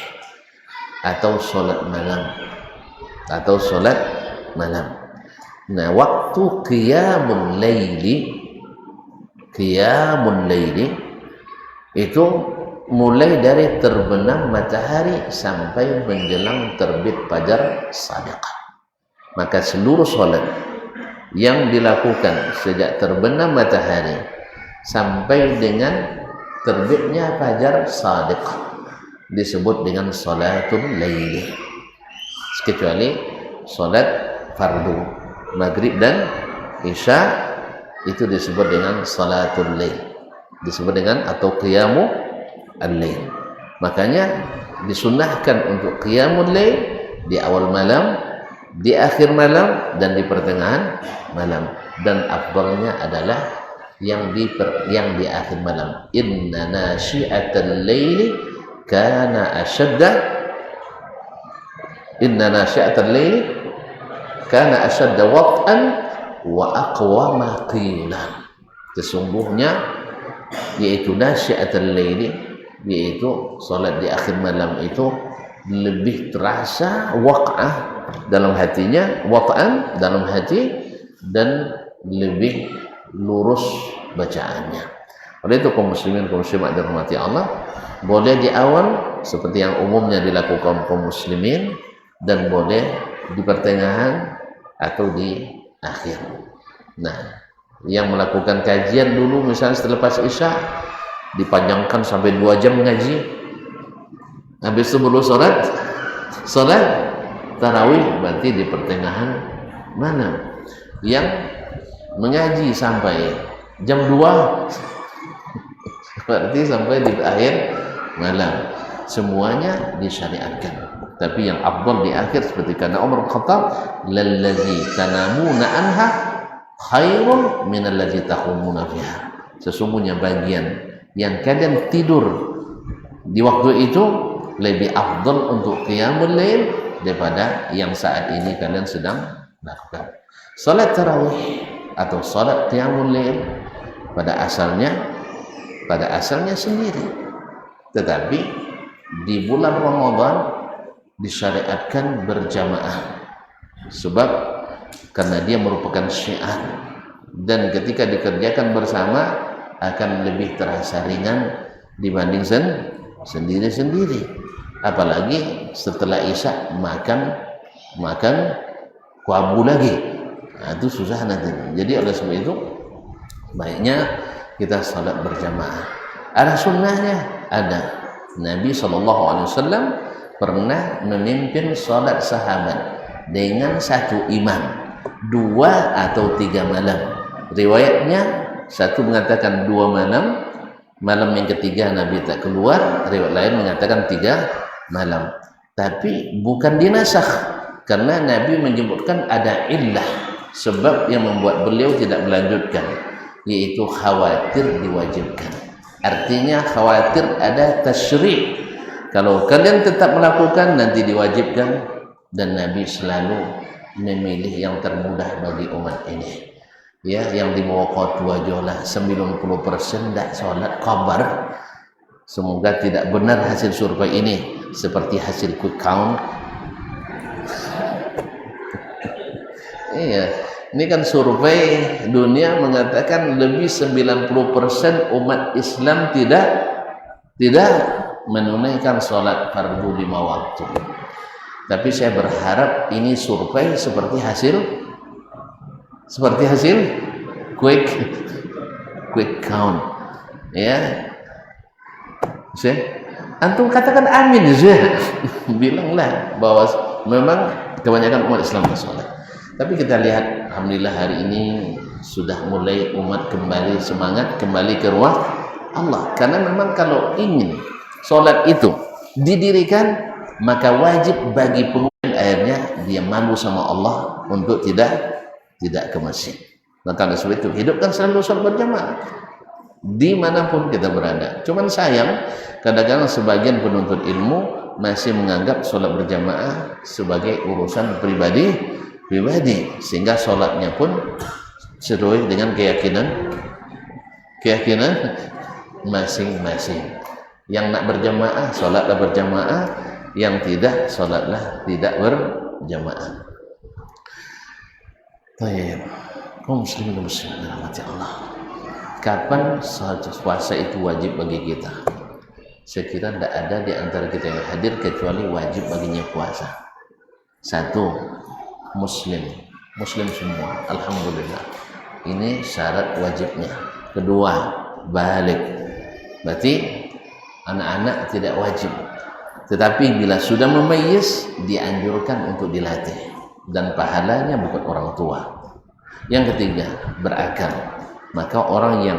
atau salat malam. Nah, waktu qiyamul laili itu mulai dari terbenam matahari sampai menjelang terbit fajar shadiq. Maka seluruh salat yang dilakukan sejak terbenam matahari sampai dengan terbitnya fajar shadiq disebut dengan salatul laili, kecuali salat fardu maghrib dan isya itu disebut dengan salatul lail, disebut dengan atau qiyamu al-lail. Makanya disunnahkan untuk qiyamul lail di awal malam, di akhir malam, dan di pertengahan malam, dan afdalnya adalah yang di akhir malam. Inna nasyi'atal laili kana ashadda wat'an wa aqwama qila. Sesungguhnya yaitu nasyi'atal laili, yaitu salat di akhir malam itu lebih terasa waq'ah dalam hatinya, wata'an dalam hati, dan lebih lurus bacaannya. Oleh itu kaum muslimin kaum muslimat dirahmati Allah, boleh di awal seperti yang umumnya dilakukan kaum muslimin, dan boleh di pertengahan atau di akhir. Nah, yang melakukan kajian dulu misalnya selepas Isya dipanjangkan sampai 2 jam ngaji, habis itu baru sholat tarawih, berarti di pertengahan malam. Yang mengaji sampai jam 2 berarti sampai di akhir malam. Semuanya disyariatkan, tapi yang afdal di akhir, seperti karena Umar bin Khattab, lallazi tanamuna anha khairun minallazi tahumuna fiha. Sesungguhnya bagian yang kalian tidur di waktu itu lebih afdal untuk qiyamul lail daripada yang saat ini kalian sedang lakukan. Salat tarawih atau salat qiyamul lail pada asalnya sendiri, tetapi di bulan Ramadan disyariatkan berjamaah, sebab karena dia merupakan syiar, dan ketika dikerjakan bersama akan lebih terasa ringan dibanding sendiri-sendiri. Apalagi setelah Isya makan kuabu lagi, nah, itu susah nanti. Jadi oleh sebab itu baiknya kita salat berjamaah. Ada sunnahnya, ada. Nabi SAW pernah memimpin salat sahabat dengan satu imam 2 atau 3 malam. Riwayatnya satu mengatakan 2 malam, malam yang ketiga Nabi tak keluar. Riwayat lain mengatakan 3 malam. Tapi bukan dinasakh, karena Nabi menyebutkan ada illah, sebab yang membuat beliau tidak melanjutkan, yaitu khawatir diwajibkan. Artinya khawatir ada tasyri', kalau kalian tetap melakukan nanti diwajibkan, dan Nabi selalu memilih yang termudah bagi umat ini. Ya, yang di bawah wajolah 90% tidak sholat kabar. Semoga tidak benar hasil survei ini seperti hasil quick count. Iya, ini kan survei dunia mengatakan lebih 90% umat Islam tidak menunaikan sholat fardu 5 waktu. Tapi saya berharap ini survei seperti hasil quick count. Ya, antum katakan amin saja. Bilanglah bahwa memang kebanyakan umat Islam bersolat. Tapi kita lihat, alhamdulillah hari ini sudah mulai umat kembali semangat, kembali ke ruang Allah. Karena memang kalau ingin solat itu didirikan, maka wajib bagi penghuni akhirnya dia malu sama Allah untuk tidak ke masjid. Maka oleh sebab itu hidupkan selalu solat berjamaah dimanapun kita berada. Cuman sayang kadang-kadang sebagian penuntut ilmu masih menganggap solat berjamaah sebagai urusan pribadi, sehingga sholatnya pun sesuai dengan keyakinan masing-masing. Yang nak berjamaah, sholatlah berjamaah. Yang tidak, sholatlah tidak berjamaah. Baik, kaum muslimin dan muslimat dirahmati Allah. Kapan salat puasa itu wajib bagi kita? Saya kira tidak ada di antara kita yang hadir kecuali wajib baginya puasa. 1, muslim semua, alhamdulillah, ini syarat wajibnya. 2, balik, berarti anak-anak tidak wajib, tetapi bila sudah memayyiz dianjurkan untuk dilatih, dan pahalanya bukan orang tua. Yang 3, berakal. Maka orang yang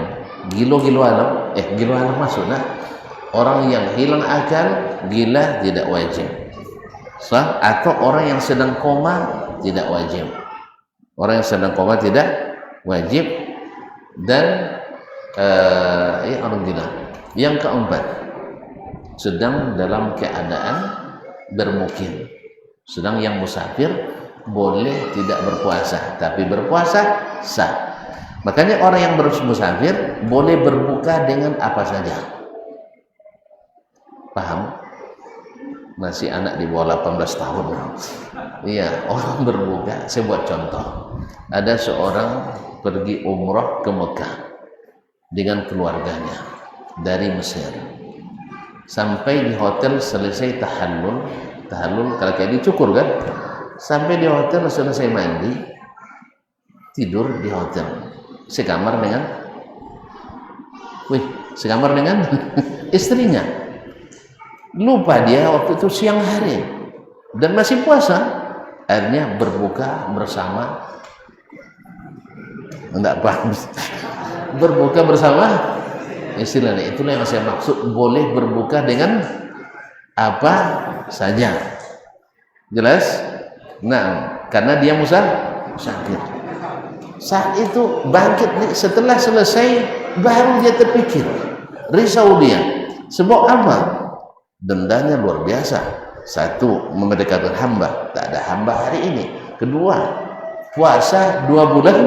gilo alam maksudnya orang yang hilang akal, gila, tidak wajib. Atau orang yang sedang koma tidak wajib. Orang yang sedang koma tidak wajib. Dan orang gila. Yang 4, sedang dalam keadaan bermukim. Sedang yang musafir boleh tidak berpuasa, tapi berpuasa sah. Makanya orang yang bermusafir boleh berbuka dengan apa saja. Paham? Masih anak di bawah 18 tahun. Iya, orang berbuka. Saya buat contoh. Ada seorang pergi umrah ke Mekah dengan keluarganya dari Mesir. Sampai di hotel selesai tahallul kalau kayak dicukur kan. Sampai di hotel selesai mandi, tidur di hotel. Sekamar dengan istrinya. Lupa dia waktu itu siang hari dan masih puasa. Akhirnya berbuka bersama. Enggak paham. Berbuka bersama istilahnya. Itulah yang saya maksud, boleh berbuka dengan apa saja. Jelas? Nah, karena dia musafir. Saat itu bangkit nih, setelah selesai baru dia terpikir, risau dia. Sebab apa? Dendanya luar biasa. Satu, memerdekakan hamba, tak ada hamba hari ini. Kedua, puasa 2 bulan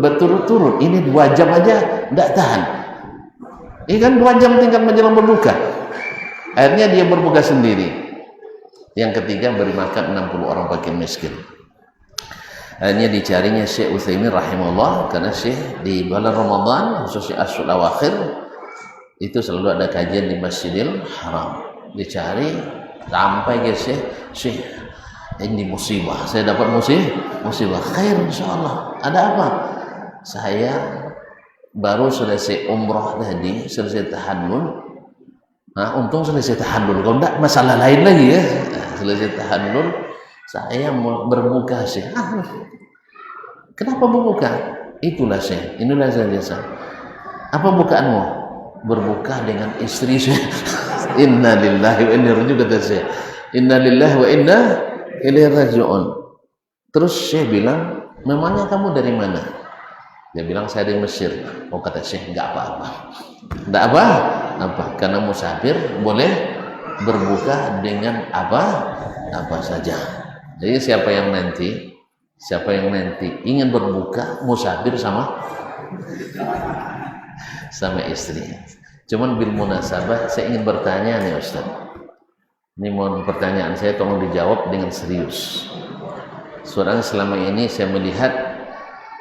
berturut-turut, ini 2 jam aja tidak tahan. Ini kan 2 jam tinggal menjelang berbuka. Akhirnya dia berbuka sendiri. Yang ketiga, beri makan 60 orang fakir miskin. Akhirnya dicarinya Syekh Utsaimin rahimahullah, karena Syekh di bulan Ramadan khususnya Ashur Awakhir itu selalu ada kajian di Masjidil Haram. Dicari sampai ke Syekh, ini musibah, saya dapat musibah. Khair insyaallah. Ada apa? Saya baru selesai umrah tadi, selesai tahallul. Nah, untung selesai tahallul. Kalau enggak masalah lain lagi ya. Selesai tahallul, saya mau berbuka sih. Kenapa berbuka? Itulah sih. Inilah saya. Apa bukaanmu? Berbuka dengan istri saya. Inna lillahi wa inna ilaihi raji'un, kata saya. Inna lillahi wa inna ilaihi raji'un. Terus saya bilang, memangnya kamu dari mana? Dia bilang, saya dari Mesir. Oh, kata Syekh, enggak apa-apa. Enggak apa? Karena musafir boleh berbuka dengan apa saja. Jadi siapa yang nanti ingin berbuka musafir sama istri. Cuman bil munasabah saya ingin bertanya nih Ustaz. Ini mohon pertanyaan saya tolong dijawab dengan serius. Soalnya selama ini saya melihat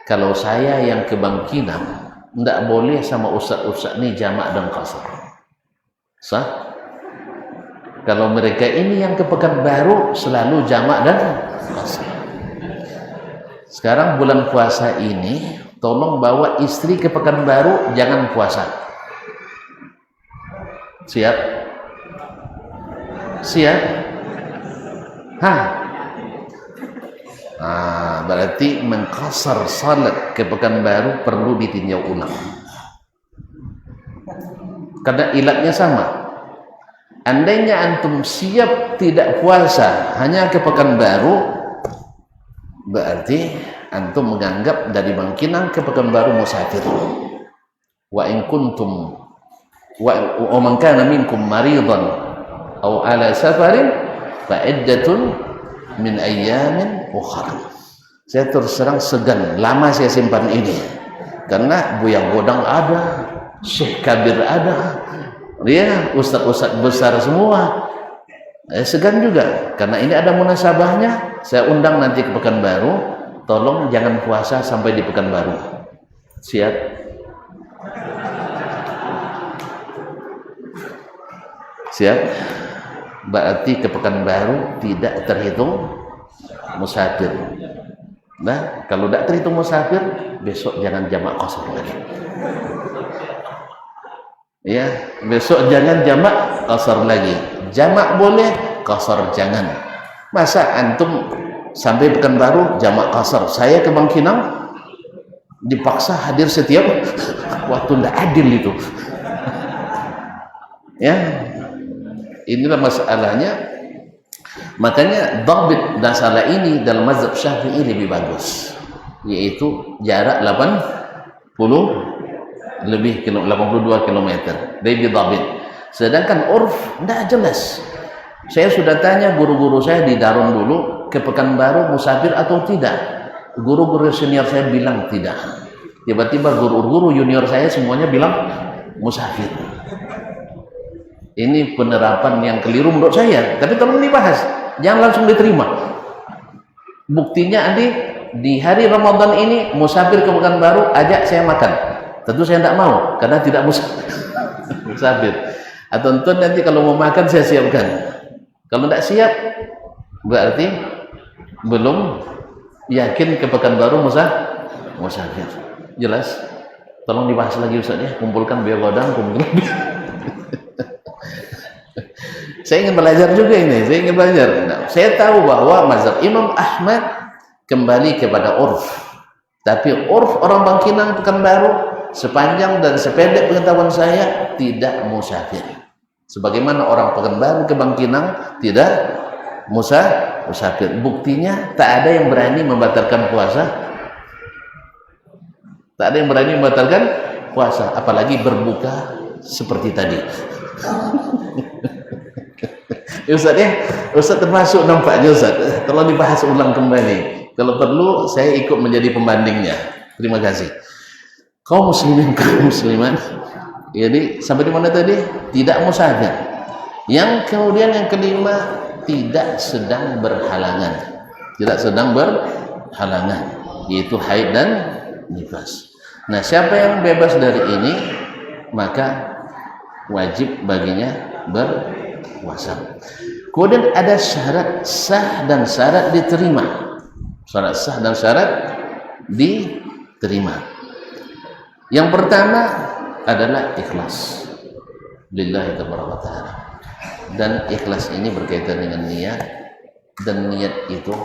kalau saya yang ke Bangkinang tidak boleh sama ustaz-ustaz ini jamak dan qasar. Sah? Kalau mereka ini yang ke Pekanbaru selalu jamak dan qasar. Sekarang bulan puasa ini tolong bawa istri ke Pekanbaru, jangan puasa. Siap? Berarti mengqasar salat ke Pekanbaru perlu ditinjau ulang. Karena ilatnya sama. Andainya antum siap tidak puasa hanya ke Pekanbaru, berarti antum menganggap dari Bangkinang ke Pekanbaru musafir. Wa in kuntum wa man kana minkum maridan aw ala safarin fa iddatun min ayyamin ukhra. Saya terus terang segan, lama saya simpan ini karena Buya Godang ada, Syekh Kabir ada, dia ustaz-ustaz besar semua. Segan juga karena ini ada munasabahnya. Saya undang nanti ke Pekanbaru, tolong jangan puasa sampai di Pekanbaru. Siap? Berarti ke Pekanbaru tidak terhitung musafir. Nah, kalau tidak terhitung musafir, besok jangan jamak qasar lagi. Ya, besok jangan jamak qasar lagi. Jamak boleh, qasar jangan. Masa antum sampai Pekanbaru jamak qasar, saya ke Bangkinang dipaksa hadir setiap waktu, tidak adil itu. Ya, inilah masalahnya. Makanya dhabit masalah ini dalam mazhab Syafi'i lebih bagus, yaitu jarak 82 km lebih dhabit. Sedangkan urf tidak jelas. Saya sudah tanya guru-guru saya di Darun dulu, ke Pekanbaru musafir atau tidak. Guru-guru senior saya bilang tidak. Tiba-tiba guru-guru junior saya semuanya bilang musafir. Ini penerapan yang keliru menurut saya, tapi tolong dibahas, jangan langsung diterima. Buktinya Andi di hari Ramadan ini musafir ke Pekanbaru, ajak saya makan. Tentu saya tidak mau karena tidak musafir. Atau nanti kalau mau makan saya siapkan. Kalau tidak siap berarti belum yakin ke Pekanbaru musafir. Jelas? Tolong dibahas lagi Ustaz ya, kumpulkan biar godang, kumpulkan Saya ingin belajar juga ini, saya ingin belajar. Nah, saya tahu bahwa mazhab Imam Ahmad kembali kepada urf. Tapi urf orang Bangkinang Pekanbaru sepanjang dan sependek pengetahuan saya tidak musafir. Sebagaimana orang Pekanbaru ke Bangkinang tidak musafir. Buktinya tak ada yang berani membatalkan puasa. Tak ada yang berani membatalkan puasa, apalagi berbuka seperti tadi. Ustaz ya, Ustaz termasuk nampaknya Ustaz. Tolong dibahas ulang kembali. Kalau perlu saya ikut menjadi pembandingnya. Terima kasih. Kaum muslimin, kaum muslimat. Jadi sampai di mana tadi? Tidak musafir. Yang kemudian yang kelima, tidak sedang berhalangan. Tidak sedang berhalangan, yaitu haid dan nifas. Nah, siapa yang bebas dari ini, maka wajib baginya berpuasa. Kemudian ada syarat sah dan syarat diterima. Syarat sah dan syarat diterima. Yang pertama adalah ikhlas lillahi ta'ala. Dan ikhlas ini berkaitan dengan niat, dan niat itu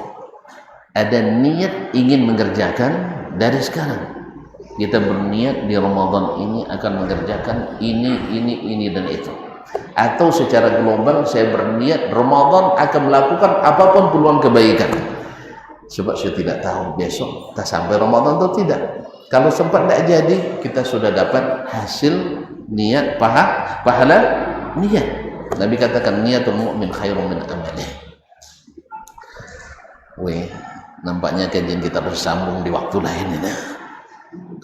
ada niat ingin mengerjakan dari sekarang. Kita berniat di Ramadan ini akan mengerjakan ini dan itu. Atau secara global saya berniat Ramadan akan melakukan apapun peluang kebaikan. Sebab saya tidak tahu besok tak sampai Ramadan atau tidak. Kalau sempat tidak jadi, kita sudah dapat hasil niat pahala niat. Nabi katakan niatul mu'min khairun min amalih. Weh, nampaknya kajian kita bersambung di waktu lain ini.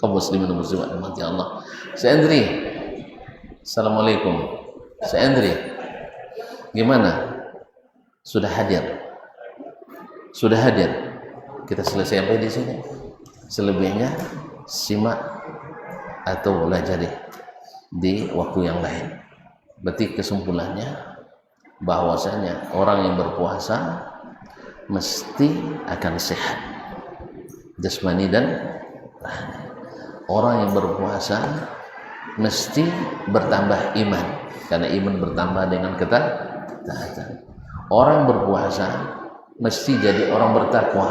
Kaum muslimin dan muslimat rahmati Allah. Saya Andri. Assalamualaikum. Saya Andri. Gimana? Sudah hadir? Sudah hadir? Kita selesai sampai di sini. Selebihnya simak atau belajar di waktu yang lain. Berarti kesimpulannya bahwasanya orang yang berpuasa mesti akan sehat jasmani dan rohani. Orang yang berpuasa mesti bertambah iman, karena iman bertambah dengan ketaatan. Orang berpuasa mesti jadi orang bertakwa,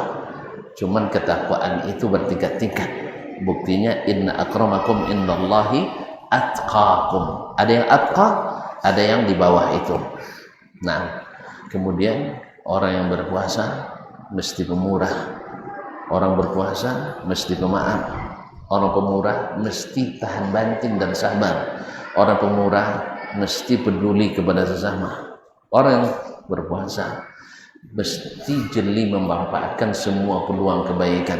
cuman ketakwaan itu bertingkat-tingkat. Buktinya inna akramakum indallahi atqakum. Ada yang atqa, ada yang di bawah itu. Nah, kemudian orang yang berpuasa mesti pemurah. Orang berpuasa mesti pemaaf. Orang pemurah mesti tahan banting dan sabar. Orang pemurah mesti peduli kepada sesama. Orang yang berpuasa mesti jeli memanfaatkan semua peluang kebaikan.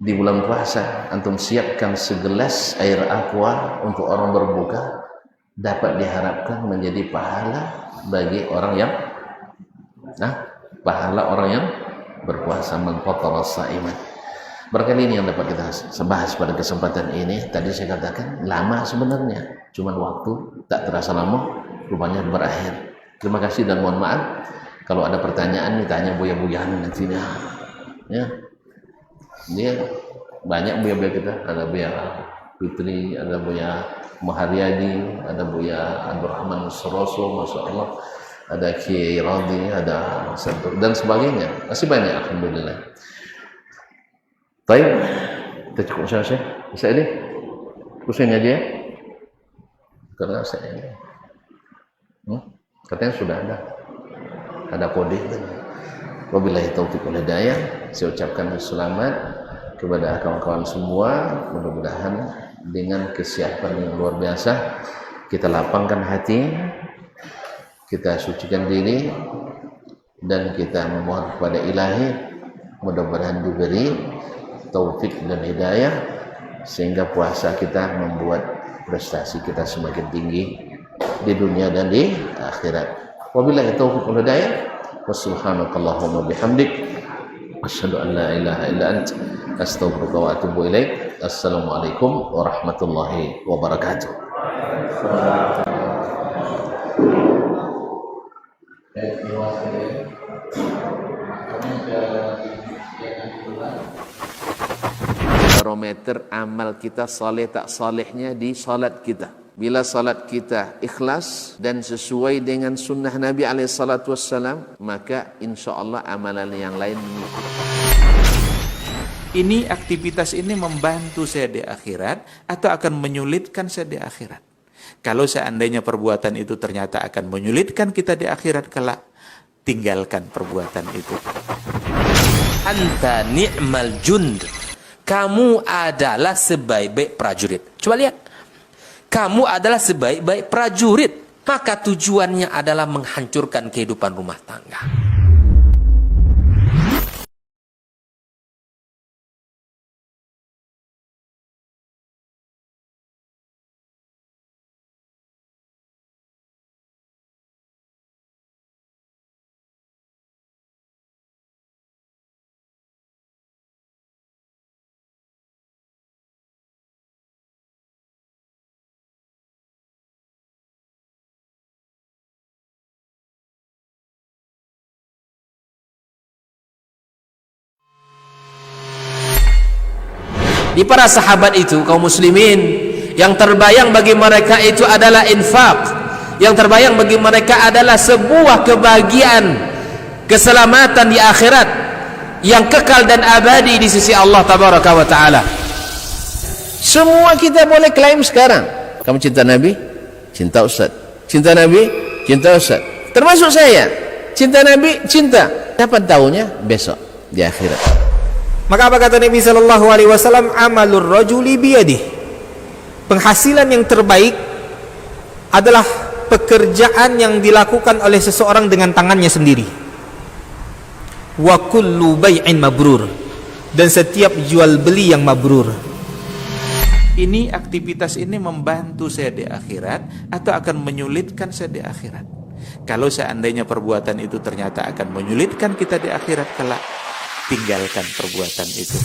Di bulan puasa antum siapkan segelas air aqua untuk orang berbuka, dapat diharapkan menjadi pahala bagi orang yang pahala orang yang berpuasa, man fattara sha'iman. Barangkali ini yang dapat kita bahas pada kesempatan ini. Tadi saya katakan lama sebenarnya, cuman waktu tak terasa lama, rupanya berakhir. Terima kasih dan mohon maaf kalau ada pertanyaan ditanya buya-buyahan nantinya. Ya, dia banyak buya-buya kita, ada buya Fitri, ada buya Maharyadi, ada buya Abdurrahman Suroso, masya Allah, ada Kiai Radi, ada dan sebagainya, masih banyak, alhamdulillah. Baik, kita cukup selesai. Bisa ini, pusing aja ya, karena saya ini, katanya sudah ada kode. Wabillahi taufiq wal hidayah. Saya ucapkan selamat kepada kawan-kawan semua. Mudah-mudahan dengan kesiapan yang luar biasa kita lapangkan hati, kita sucikan diri, dan kita memohon kepada Ilahi mudah-mudahan diberi taufik dan hidayah sehingga puasa kita membuat prestasi kita semakin tinggi di dunia dan di akhirat. Wabillahi taufiq wal hidayah. Subhanakallahumma bihamdik asyhadu an la ilaha illa anta astaghfiruka wa atubu ilaik. Assalamualaikum warahmatullahi wabarakatuh. Barometer amal kita saleh tak salehnya di salat kita. Bila salat kita ikhlas dan sesuai dengan sunnah Nabi SAW, maka insya Allah amalan yang lain mengikut. Ini aktivitas ini membantu saya di akhirat atau akan menyulitkan saya di akhirat? Kalau seandainya perbuatan itu ternyata akan menyulitkan kita di akhirat kelak, tinggalkan perbuatan itu. Anta ni'mal jund. Kamu adalah sebaik-baik prajurit. Coba lihat. Kamu adalah sebaik-baik prajurit. Maka tujuannya adalah menghancurkan kehidupan rumah tangga. Di para sahabat itu, kaum muslimin, yang terbayang bagi mereka itu adalah infak. Yang terbayang bagi mereka adalah sebuah kebahagiaan, keselamatan di akhirat yang kekal dan abadi di sisi Allah Tabaraka wa Ta'ala. Semua kita boleh klaim sekarang. Kamu cinta Nabi? Cinta Ustaz. Cinta Nabi? Cinta Ustaz. Termasuk saya. Cinta Nabi? Cinta. Kapan tahunya? Besok di akhirat. Maka apa kata Nabi sallallahu alaihi wasallam? Amalur rajuli biyadih. Penghasilan yang terbaik adalah pekerjaan yang dilakukan oleh seseorang dengan tangannya sendiri. Wa kullu bai'in mabrur. Dan setiap jual beli yang mabrur. Ini aktivitas ini membantu saya di akhirat atau akan menyulitkan saya di akhirat? Kalau seandainya perbuatan itu ternyata akan menyulitkan kita di akhirat kelak, tinggalkan perbuatan itu.